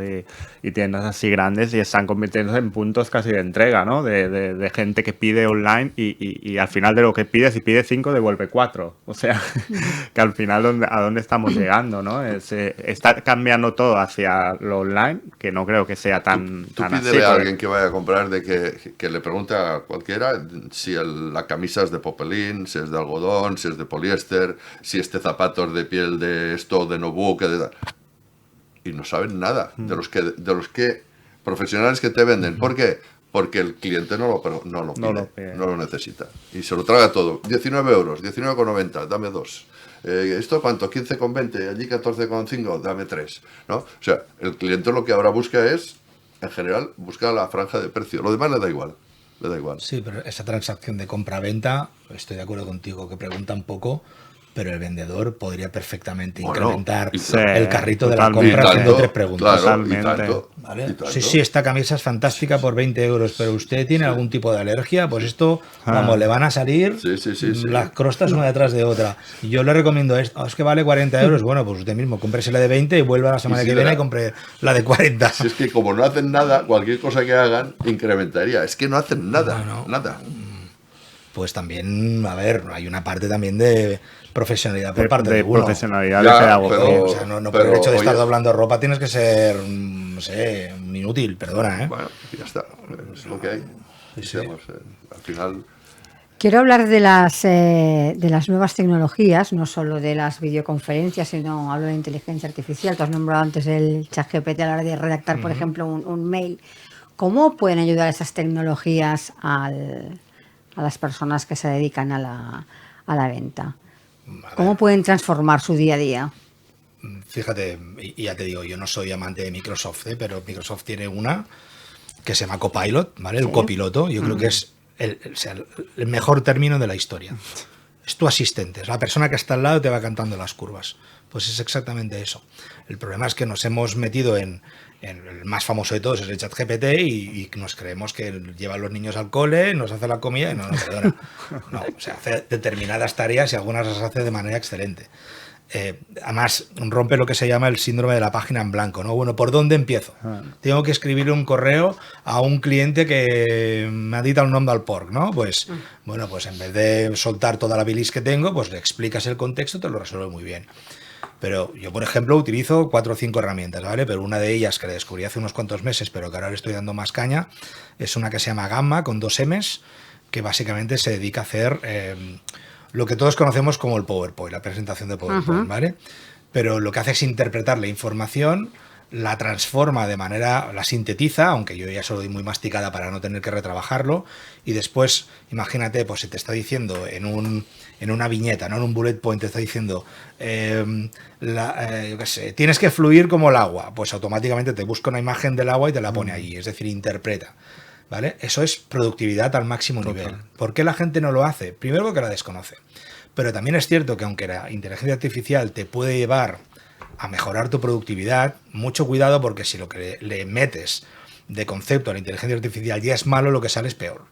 y tiendas así grandes, y están convirtiéndose en puntos casi de entrega, ¿no? De gente que pide online y al final de lo que pide, si pide 5, devuelve 4. O sea, que al final a dónde estamos llegando, ¿no? Está cambiando todo hacia lo online, que no creo que sea tan así. Pídele a alguien que vaya a comprar de que le pregunte a cualquiera si la camisa es de popelín, si es de algodón, si es de poliéster, si este zapato es de piel de esto, de nubuck, y no saben nada de los que profesionales que te venden. ¿Por qué? Porque el cliente no lo pide, no lo necesita. Y se lo traga todo. 19 euros, 19,90, dame 2. ¿Esto cuánto? 15,20, allí 14,5, dame 3. ¿No? O sea, el cliente lo que ahora busca es, en general, busca la franja de precio. Lo demás le da igual. Sí, pero esa transacción de compra-venta, estoy de acuerdo contigo, que pregunta un poco, pero el vendedor podría perfectamente incrementar el carrito de la compra haciendo 3 preguntas. Claro, ¿Vale? Sí, esta camisa es fantástica por 20 euros, pero usted tiene algún tipo de alergia, pues esto, vamos, le van a salir las crostas una detrás de otra. Y yo le recomiendo esto, es que vale 40 euros, bueno, pues usted mismo, cómprese la de 20 y vuelva la semana que viene y compre la de 40. Si es que como no hacen nada, cualquier cosa que hagan incrementaría. Es que no hacen nada, nada. Pues también, a ver, hay una parte también de profesionalidad por parte de uno. Profesionalidad de pedagogía. O sea, no por el hecho de estar doblando ropa tienes que ser, no sé, un inútil, perdona, ¿eh? Bueno, ya está, es lo que hay. Digamos, al final... Quiero hablar de las nuevas tecnologías, no solo de las videoconferencias, sino hablo de inteligencia artificial. Tú has nombrado antes el ChatGPT a la hora de redactar, por ejemplo, un mail. ¿Cómo pueden ayudar esas tecnologías a las personas que se dedican a la venta? ¿Cómo pueden transformar su día a día? Fíjate, y ya te digo, yo no soy amante de Microsoft, pero Microsoft tiene una que se llama Copilot, ¿vale? El copiloto, yo creo que es el mejor término de la historia. Es tu asistente, es la persona que está al lado y te va cantando las curvas. Pues es exactamente eso. El problema es que nos hemos metido en el más famoso de todos, es el ChatGPT, y nos creemos que lleva a los niños al cole, nos hace la comida y no, perdona. No, o sea, hace determinadas tareas y algunas las hace de manera excelente. Además, rompe lo que se llama el síndrome de la página en blanco, ¿no? Bueno, ¿por dónde empiezo? Tengo que escribir un correo a un cliente que me ha dicho el nombre al porc, ¿no? Pues, bueno, pues en vez de soltar toda la bilis que tengo, pues le explicas el contexto y te lo resuelve muy bien. Pero yo, por ejemplo, utilizo 4 o 5 herramientas, ¿vale? Pero una de ellas que la descubrí hace unos cuantos meses, pero que ahora le estoy dando más caña, es una que se llama Gamma, con 2 M's, que básicamente se dedica a hacer lo que todos conocemos como el PowerPoint, la presentación de PowerPoint, ¿vale? Pero lo que hace es interpretar la información, la transforma de manera, la sintetiza, aunque yo ya se lo doy muy masticada para no tener que retrabajarlo, y después, imagínate, pues se te está diciendo en una viñeta, no en un bullet point, te está diciendo, yo qué sé, tienes que fluir como el agua, pues automáticamente te busca una imagen del agua y te la pone ahí, es decir, interpreta. ¿Vale? Eso es productividad al máximo nivel. ¿Por qué la gente no lo hace? Primero porque la desconoce. Pero también es cierto que aunque la inteligencia artificial te puede llevar a mejorar tu productividad, mucho cuidado, porque si lo que le metes de concepto a la inteligencia artificial ya es malo, lo que sale es peor.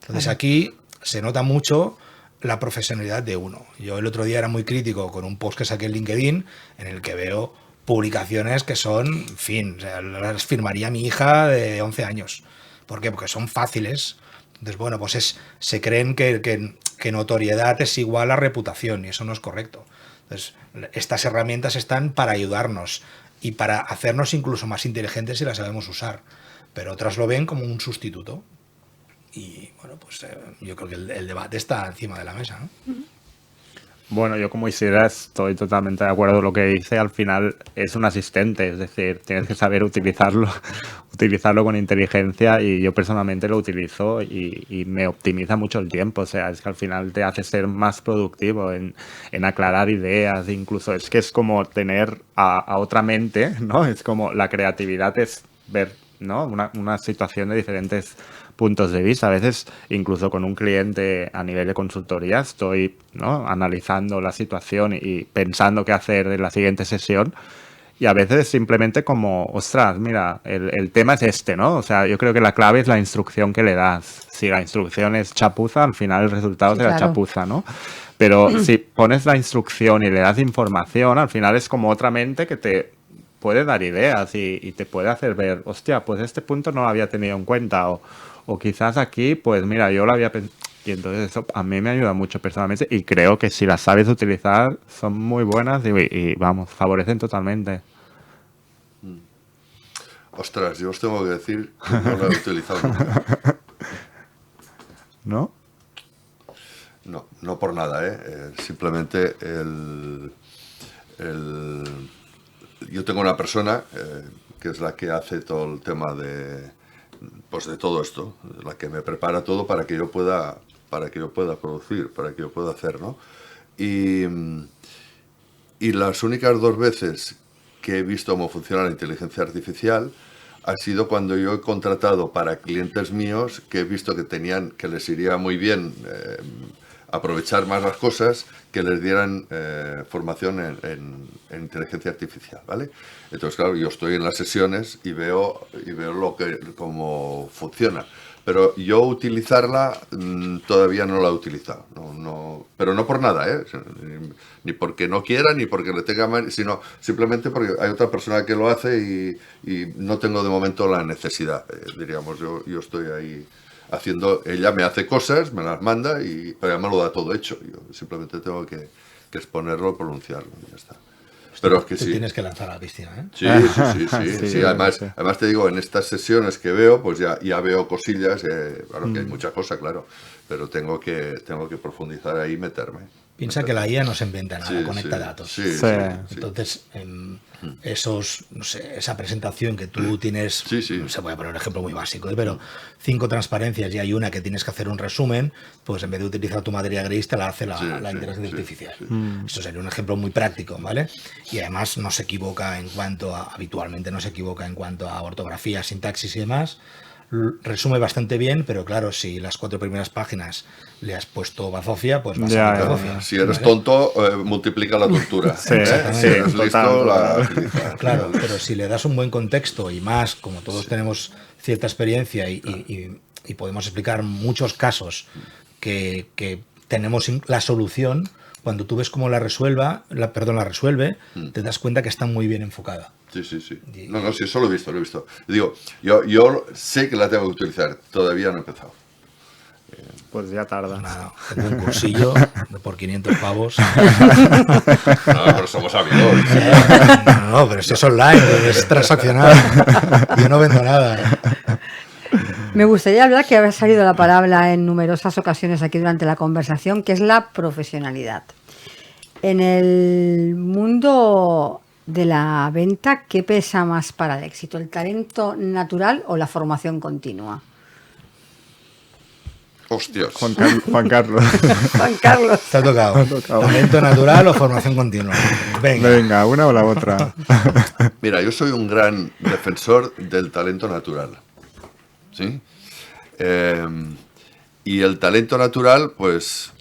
Entonces aquí se nota mucho la profesionalidad de uno. Yo el otro día era muy crítico con un post que saqué en LinkedIn en el que veo publicaciones que son, en fin, o sea, las firmaría mi hija de 11 años. ¿Por qué? Porque son fáciles. Entonces, bueno, pues se creen que notoriedad es igual a reputación, y eso no es correcto. Entonces, estas herramientas están para ayudarnos y para hacernos incluso más inteligentes si las sabemos usar. Pero otras lo ven como un sustituto. Y, bueno, pues yo creo que el debate está encima de la mesa, ¿no? Bueno, yo como Isidra estoy totalmente de acuerdo con lo que dice. Al final es un asistente, es decir, tienes que saber utilizarlo con inteligencia, y yo personalmente lo utilizo y me optimiza mucho el tiempo. O sea, es que al final te hace ser más productivo en aclarar ideas, incluso es que es como tener a otra mente, ¿no? Es como la creatividad es ver, ¿no? Una situación de diferentes puntos de vista. A veces, incluso con un cliente a nivel de consultoría, estoy, ¿no?, analizando la situación y pensando qué hacer en la siguiente sesión, Y a veces simplemente como, ostras, mira, el tema es este, ¿no? O sea, yo creo que la clave es la instrucción que le das. Si la instrucción es chapuza, al final el resultado Sí, será claro. chapuza, ¿no? Pero si pones la instrucción y le das información, al final es como otra mente que te puede dar ideas y te puede hacer ver, hostia, pues este punto no lo había tenido en cuenta o quizás aquí, pues mira, yo lo había pensado. Y entonces eso a mí me ayuda mucho personalmente y creo que si las sabes utilizar son muy buenas y vamos, favorecen totalmente. Ostras, yo os tengo que decir que no la he utilizado nunca. ¿No? No, no por nada, simplemente yo tengo una persona que es la que hace todo el tema pues de todo esto, la que me prepara todo para que yo pueda producir, para que yo pueda hacer, ¿no? Y las únicas 2 veces que he visto cómo funciona la inteligencia artificial ha sido cuando yo he contratado para clientes míos que he visto que les iría muy bien aprovechar más las cosas, que les dieran formación en inteligencia artificial, ¿vale? Entonces, claro, yo estoy en las sesiones y veo cómo funciona. Pero yo utilizarla todavía no la he utilizado. Pero no por nada, ni porque no quiera, ni porque le tenga mal, sino simplemente porque hay otra persona que lo hace y no tengo de momento la necesidad. Diríamos, yo estoy ahí haciendo, ella me hace cosas, me las manda, pero ya me lo da todo hecho. Yo simplemente tengo que exponerlo y pronunciarlo y ya está. Pero es que Te sí. tienes que lanzar a la piscina, ¿eh? Sí. Además te digo, en estas sesiones que veo, pues ya veo cosillas, claro que hay mucha cosa, claro, pero tengo que profundizar ahí y meterme. Piensa que la IA no se inventa nada, conecta datos. Sí. Entonces, no sé, esa presentación que tú tienes, se voy a poner un ejemplo muy básico, pero 5 transparencias y hay una que tienes que hacer un resumen, pues en vez de utilizar tu materia gris te la hace la inteligencia artificial. Eso sería un ejemplo muy práctico, ¿vale? Y además no se equivoca habitualmente no se equivoca en cuanto a ortografía, sintaxis y demás. Resume bastante bien, pero claro, si las 4 primeras páginas le has puesto bazofia, pues vas a bazofia. Si eres tonto, multiplica la tontura. Sí, si eres listo, la claro, pero si le das un buen contexto y más, como todos tenemos cierta experiencia y podemos explicar muchos casos que tenemos la solución, cuando tú ves cómo la resuelve, te das cuenta que está muy bien enfocada. Sí. No, sí, eso lo he visto. Digo, yo sé que la tengo que utilizar, todavía no he empezado. Pues ya tarda. Nada, tengo un cursillo por 500 pavos. No, pero somos amigos. No, pero eso es online, es transaccional. Yo no vendo nada. Me gustaría hablar, que ha salido la palabra en numerosas ocasiones aquí durante la conversación, que es la profesionalidad. En el mundo de la venta, ¿qué pesa más para el éxito? ¿El talento natural o la formación continua? Hostias. Juan Carlos. Juan Carlos. Te ha tocado. ¿Talento natural o formación continua? Venga, una o la otra. Mira, yo soy un gran defensor del talento natural. ¿Sí? Y el talento natural, pues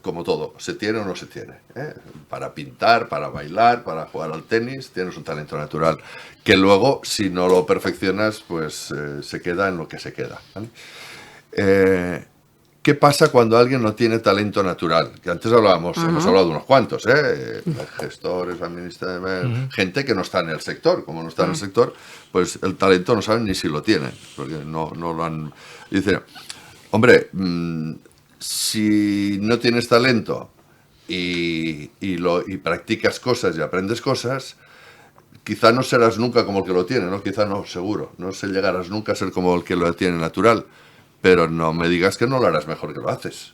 como todo, se tiene o no se tiene. Para pintar, para bailar, para jugar al tenis, tienes un talento natural. Que luego, si no lo perfeccionas, pues se queda en lo que se queda. ¿Vale? ¿Qué pasa cuando alguien no tiene talento natural? Que antes hemos hablado de unos cuantos, gestores, administradores, gente que no está en el sector. Como no está en el sector, pues el talento no saben ni si lo tienen, porque no lo han... Dice, hombre, si no tienes talento y practicas cosas y aprendes cosas, quizá no serás nunca como el que lo tiene, ¿no? Quizá no, seguro. No llegarás nunca a ser como el que lo tiene natural. Pero no me digas que no lo harás mejor que lo haces.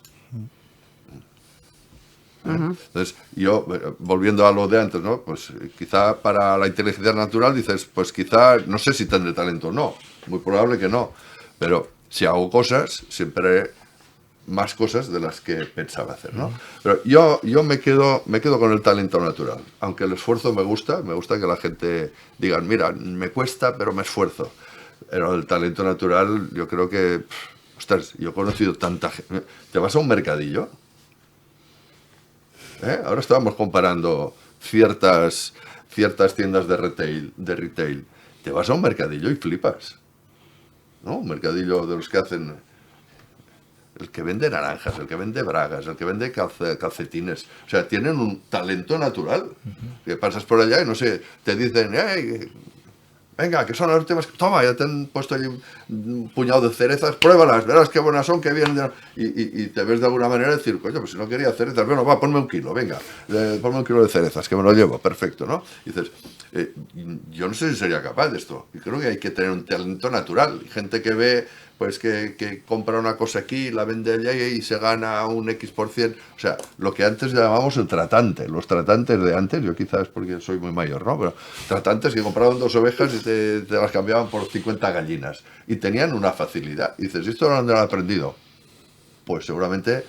Entonces, yo, volviendo a lo de antes, ¿no? Pues quizá para la inteligencia natural dices, pues quizá, no sé si tendré talento o no. Muy probable que no. Pero si hago cosas, siempre haré más cosas de las que pensaba hacer, ¿no? Pero yo me quedo con el talento natural. Aunque el esfuerzo me gusta que la gente diga, mira, me cuesta, pero me esfuerzo. Pero el talento natural, yo creo que... Ostras, yo he conocido tanta gente. ¿Te vas a un mercadillo? Ahora estábamos comparando ciertas ciertas tiendas de retail, te vas a un mercadillo y flipas, ¿no? Un mercadillo de los que hacen, el que vende naranjas, el que vende bragas, el que vende calcetines, o sea, tienen un talento natural, que pasas por allá y no sé, te dicen, hey, venga, que son las últimas, toma, ya te han puesto ahí un puñado de cerezas, pruébalas, verás qué buenas son, qué bien, y te ves de alguna manera decir, coño, pues si no quería cerezas, bueno, va, ponme un kilo, venga, ponme un kilo de cerezas, que me lo llevo, perfecto, ¿no? Y dices, yo no sé si sería capaz de esto, y creo que hay que tener un talento natural, y gente que ve, pues que compra una cosa aquí, la vende allá y se gana un X%, o sea, lo que antes llamábamos el tratante, los tratantes de antes, yo quizás porque soy muy mayor, ¿no? Pero tratantes que compraban 2 ovejas y te las cambiaban por 50 gallinas, y tenían una facilidad, y dices, ¿esto dónde lo han aprendido? Pues seguramente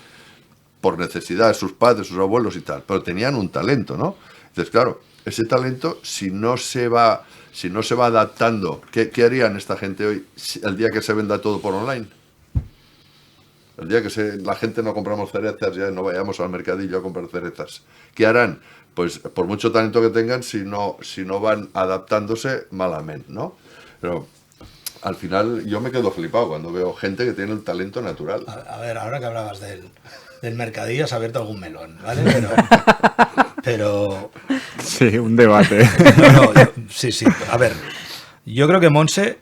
por necesidad de sus padres, sus abuelos y tal, pero tenían un talento, ¿no? Entonces, claro, ese talento, si no se va adaptando, ¿qué harían esta gente hoy el día que se venda todo por online? El día que la gente no compramos cerezas, ya no vayamos al mercadillo a comprar cerezas. ¿Qué harán? Pues por mucho talento que tengan, si no van adaptándose malamente, ¿no? Pero al final yo me quedo flipado cuando veo gente que tiene el talento natural. A ver, ahora que hablabas del mercadillo, has abierto algún melón, ¿vale? Pero Sí, un debate. sí. A ver, yo creo que Montse,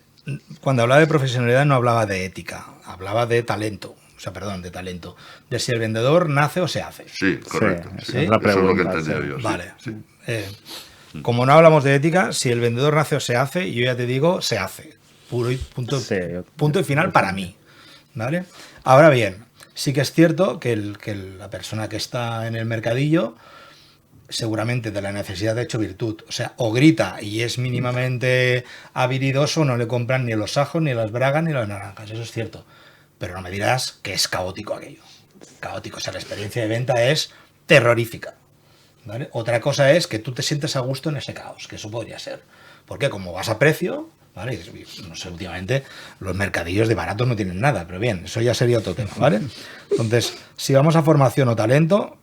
cuando hablaba de profesionalidad, no hablaba de ética, hablaba de talento. O sea, perdón, de talento. De si el vendedor nace o se hace. Sí, correcto. Sí, Sí. es la Eso es lo que pregunta, entendía sí. yo. Sí, Vale. sí. Como no hablamos de ética, si el vendedor nace o se hace, yo ya te digo, se hace. Puro y punto, Sí, punto y final para mí. ¿Vale? Ahora bien, sí que es cierto que la persona que está en el mercadillo seguramente de la necesidad ha hecho virtud. O sea, o grita y es mínimamente habilidoso, no le compran ni los ajos, ni las bragas, ni las naranjas. Eso es cierto. Pero no me dirás que es caótico aquello. Caótico. O sea, la experiencia de venta es terrorífica. ¿Vale? Otra cosa es que tú te sientes a gusto en ese caos, que eso podría ser. Porque como vas a precio, ¿vale? No sé, últimamente los mercadillos de baratos no tienen nada, pero bien, eso ya sería otro tema, ¿vale? Entonces, si vamos a formación o talento,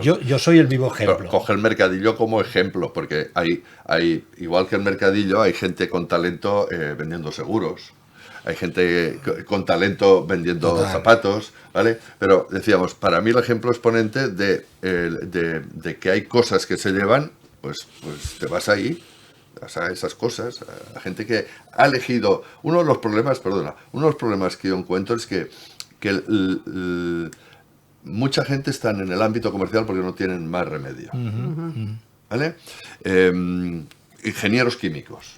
yo soy el vivo ejemplo. Pero coge el mercadillo como ejemplo, porque hay igual que el mercadillo, hay gente con talento vendiendo seguros. Hay gente con talento vendiendo zapatos, ¿vale? Pero decíamos, para mí el ejemplo exponente de que hay cosas que se llevan, pues te vas ahí, vas a esas cosas, a gente que ha elegido. Uno de los problemas que yo encuentro es que mucha gente está en el ámbito comercial porque no tienen más remedio, ¿vale? Ingenieros químicos,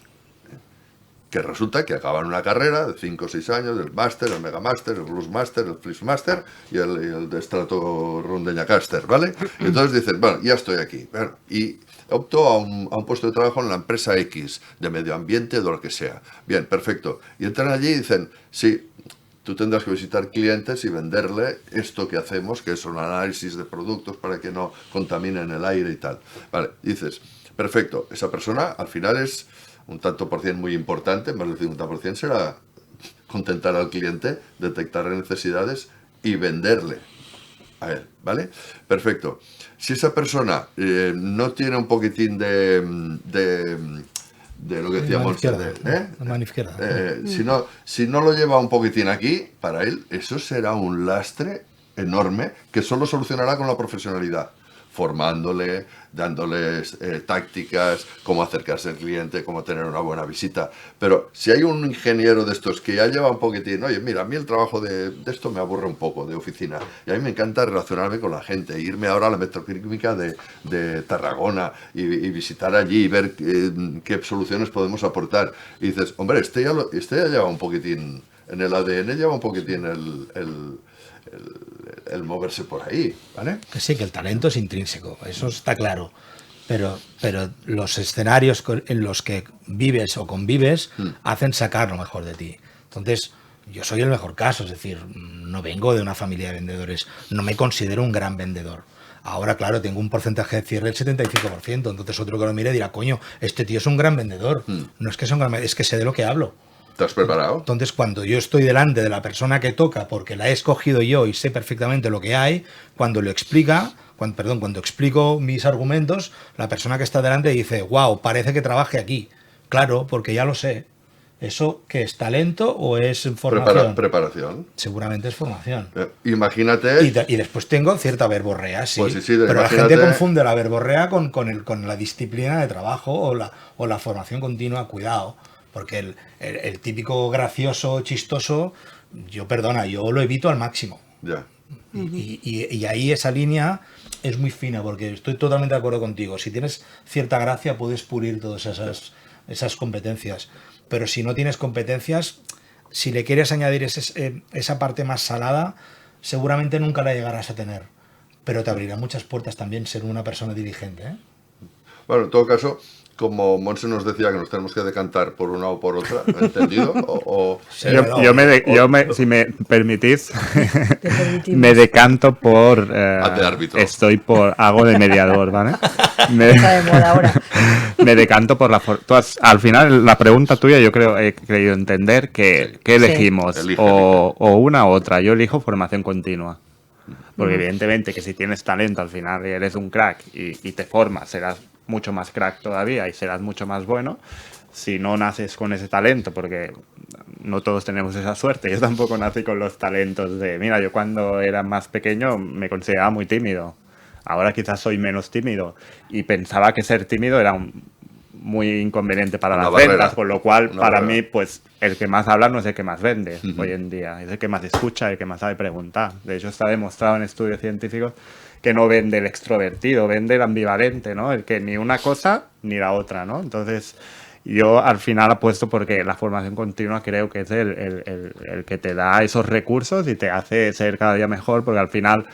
que resulta que acaban una carrera de 5 o 6 años, el máster, el megamaster, el plusmaster, el flipmaster y el de estrato rundeñacaster, ¿vale? Y entonces dicen, bueno, ya estoy aquí. Bueno, y opto a un puesto de trabajo en la empresa X, de medio ambiente, de lo que sea. Bien, perfecto. Y entran allí y dicen, sí, tú tendrás que visitar clientes y venderle esto que hacemos, que es un análisis de productos para que no contaminen el aire y tal. Vale, dices, perfecto, esa persona al final es un tanto por cien muy importante, más del 50% será contentar al cliente, detectar necesidades y venderle a él, ¿vale? Perfecto. Si esa persona no tiene un poquitín de lo que decíamos, la mano izquierda. si no lo lleva un poquitín aquí, para él eso será un lastre enorme que solo solucionará con la profesionalidad, formándole, dándoles tácticas, cómo acercarse al cliente, cómo tener una buena visita. Pero si hay un ingeniero de estos que ya lleva un poquitín, oye, mira, a mí el trabajo de esto me aburre un poco, de oficina, y a mí me encanta relacionarme con la gente, irme ahora a la metroquímica de Tarragona y visitar allí y ver qué soluciones podemos aportar. Y dices, hombre, este ya lleva un poquitín, en el ADN lleva un poquitín el moverse por ahí, ¿vale? Que sí, que el talento es intrínseco, eso está claro. Pero los escenarios en los que vives o convives hacen sacar lo mejor de ti. Entonces, yo soy el mejor caso, es decir, no vengo de una familia de vendedores, no me considero un gran vendedor. Ahora, claro, tengo un porcentaje de cierre del 75%, entonces otro que lo mire dirá, coño, este tío es un gran vendedor. No es que sea un gran vendedor, es que sé de lo que hablo. ¿Te has preparado? Entonces, cuando yo estoy delante de la persona que toca, porque la he escogido yo y sé perfectamente lo que hay, cuando cuando explico mis argumentos, la persona que está delante dice, wow, parece que trabaje aquí. Claro, porque ya lo sé. ¿Eso qué es? ¿Talento o es formación? Preparación. Seguramente es formación. Imagínate. Y después tengo cierta verborrea, sí. Pues sí, pero la imagínate- gente confunde la verborrea con la disciplina de trabajo o la formación continua. Cuidado, porque el típico gracioso, chistoso, yo lo evito al máximo. Ya. Y ahí esa línea es muy fina, porque estoy totalmente de acuerdo contigo. Si tienes cierta gracia, puedes pulir todas esas competencias. Pero si no tienes competencias, si le quieres añadir esa parte más salada, seguramente nunca la llegarás a tener. Pero te abrirá muchas puertas también ser una persona diligente, ¿eh? Bueno, en todo caso, como Monse nos decía que nos tenemos que decantar por una o por otra, ¿entendido? Sí, Si me permitís, Te permitimos. me decanto por... Haz de árbitro. Hago de mediador, ¿vale? Está de moda ahora. Me decanto por al final, la pregunta tuya, yo he creído entender que ¿qué elegimos? Elige. O una u otra. Yo elijo formación continua. Porque evidentemente que si tienes talento al final y eres un crack y te formas, serás mucho más crack todavía y serás mucho más bueno. Si no naces con ese talento, porque no todos tenemos esa suerte. Yo tampoco nací con los talentos de... Mira, yo cuando era más pequeño me consideraba muy tímido. Ahora quizás soy menos tímido. Y pensaba que ser tímido era muy inconveniente para Una las barrera. ventas, con lo cual Una para barrera. mí pues el que más habla no es el que más vende hoy en día, es el que más escucha, el que más sabe preguntar. De hecho está demostrado en estudios científicos que no vende el extrovertido, vende el ambivalente, ¿no? El que ni una cosa ni la otra, ¿no? Entonces yo al final apuesto porque la formación continua creo que es el que te da esos recursos y te hace ser cada día mejor, porque al final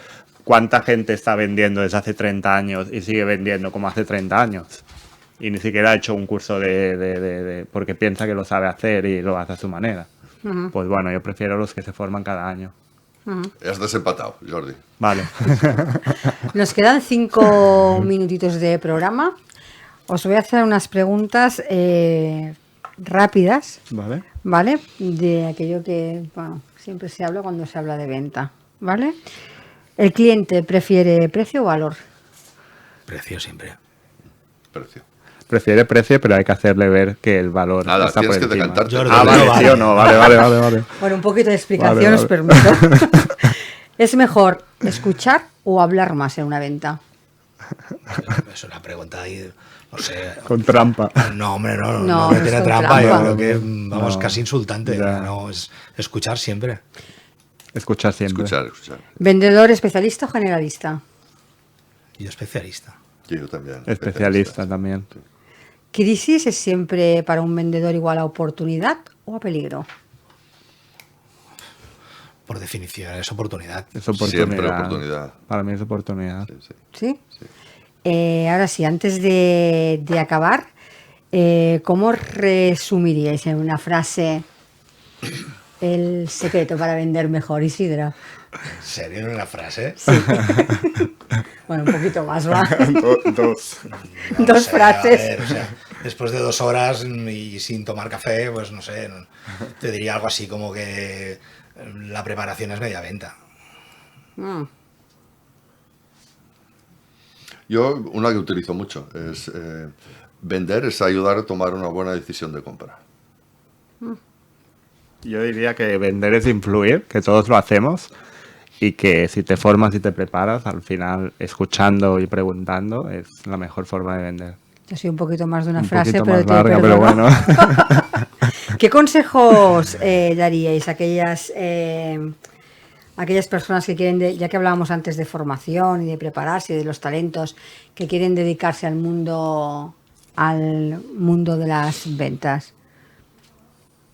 ¿cuánta gente está vendiendo desde hace 30 años y sigue vendiendo como hace 30 años? Y ni siquiera ha hecho un curso porque piensa que lo sabe hacer y lo hace a su manera. Pues bueno, yo prefiero los que se forman cada año. Has desempatado, Jordi. Vale. Nos quedan 5 minutitos de programa. Os voy a hacer unas preguntas rápidas, Vale. ¿vale? De aquello que, bueno, siempre se habla cuando se habla de venta, ¿vale? ¿El cliente prefiere precio o valor? Precio siempre. Precio. Prefiere precio, pero hay que hacerle ver que el valor Nada, está por tienes que encima. decantarte. Jordi, Ah, vale, no sí o no. Vale. Bueno, un poquito de explicación Vale, os vale. permito. ¿Es mejor escuchar o hablar más en una venta? Es una pregunta ahí, no sé. Con trampa. No, hombre, no No, me no tiene es con trampa. Yo trampa. creo que, vamos, No. casi insultante. Ya. No, es escuchar siempre. Escuchar siempre. Escuchar. ¿Vendedor especialista o generalista? Yo especialista. Y yo también. Especialista también. ¿Crisis es siempre para un vendedor igual a oportunidad o a peligro? Por definición, es oportunidad. Es oportunidad. Siempre oportunidad. Para mí es oportunidad. Sí. ¿Sí? Ahora sí, antes de acabar, ¿cómo resumiríais en una frase el secreto para vender mejor, Isidro? ¿En serio en una frase? Bueno, un poquito más, va. Dos. No Dos sé, frases. a ver, o sea, después de 2 horas y sin tomar café, pues no sé, te diría algo así como que la preparación es media venta. Mm. Yo, una que utilizo mucho es vender es ayudar a tomar una buena decisión de compra. Yo diría que vender es influir, que todos lo hacemos, y que si te formas y te preparas, al final, escuchando y preguntando, es la mejor forma de vender. Yo soy un poquito más de una Un frase, poquito pero más te larga, pero perdono. bueno. ¿Qué consejos daríais a aquellas personas que quieren, ya que hablábamos antes de formación y de prepararse y de los talentos, que quieren dedicarse al mundo de las ventas?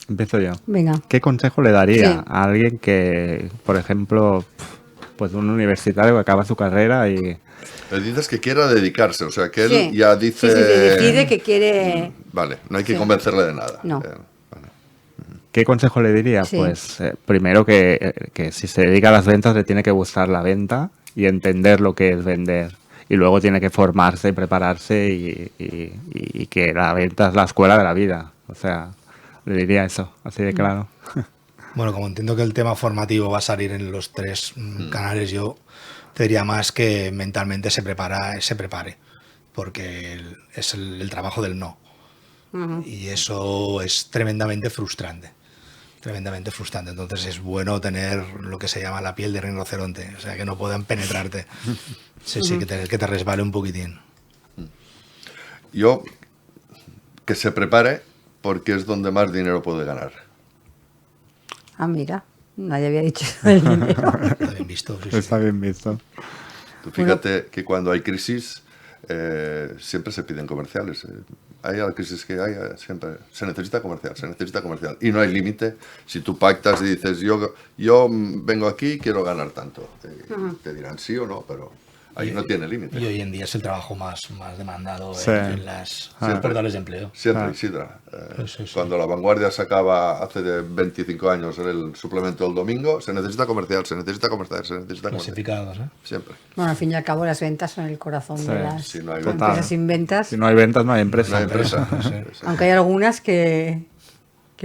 Empiezo yo. Venga. ¿Qué consejo le daría Sí. a alguien que, por ejemplo, pues un universitario que acaba su carrera y... Le dices que quiera dedicarse, o sea, que él Sí. ya dice... Sí, decide que quiere... Vale, no hay que Sí. convencerle de nada. No. Vale. ¿Qué consejo le diría? Sí. Pues primero que si se dedica a las ventas le tiene que gustar la venta y entender lo que es vender. Y luego tiene que formarse y prepararse y que la venta es la escuela de la vida. O sea, le diría eso, así de claro. Bueno, como entiendo que el tema formativo va a salir en los 3 canales, yo te diría más que mentalmente se prepare, porque es el trabajo del no. Y eso es tremendamente frustrante. Entonces es bueno tener lo que se llama la piel de rinoceronte, o sea, que no puedan penetrarte. Sí, que te resbale un poquitín. Yo, que se prepare porque es donde más dinero puede ganar. Ah, mira, nadie había dicho eso del dinero. Está bien visto. Sí. Está bien visto. Tú fíjate que cuando hay crisis siempre se piden comerciales. Hay la crisis que hay, siempre se necesita comercial. Y no hay límite. Si tú pactas y dices, yo vengo aquí y quiero ganar tanto, te dirán sí o no, pero ahí no tiene límite. Y hoy en día es el trabajo más demandado Sí. en las portales de empleo. Siempre, Isidra. Sí. Cuando La Vanguardia sacaba hace 25 años el suplemento del domingo, se necesita comercial. Clasificados, ¿eh? Siempre. Bueno, al fin y al cabo las ventas son el corazón de las Si no hay empresas. Total. Sin ventas. Si no hay ventas, no hay empresa. No hay empresa. Sí. Aunque hay algunas que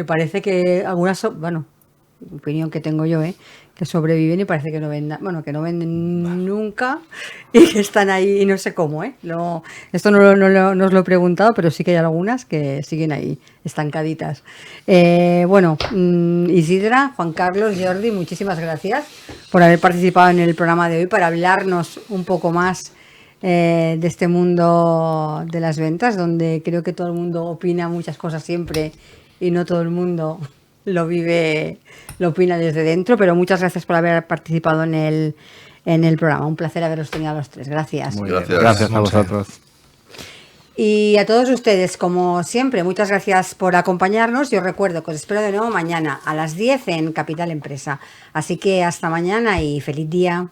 parece que algunas, bueno, opinión que tengo yo, que sobreviven y parece que no vendan, bueno, que no venden nunca y que están ahí y no sé cómo, esto no os lo he preguntado, pero sí que hay algunas que siguen ahí estancaditas. Bueno, Isidra, Juan Carlos, Jordi, muchísimas gracias por haber participado en el programa de hoy para hablarnos un poco más de este mundo de las ventas, donde creo que todo el mundo opina muchas cosas siempre y no todo el mundo lo opina desde dentro, pero muchas gracias por haber participado en el programa. Un placer haberos tenido a los 3. Gracias. Muy bien. Gracias. Gracias a vosotros. Y a todos ustedes, como siempre, muchas gracias por acompañarnos. Yo recuerdo que os espero de nuevo mañana a las 10 en Capital Empresa. Así que hasta mañana y feliz día.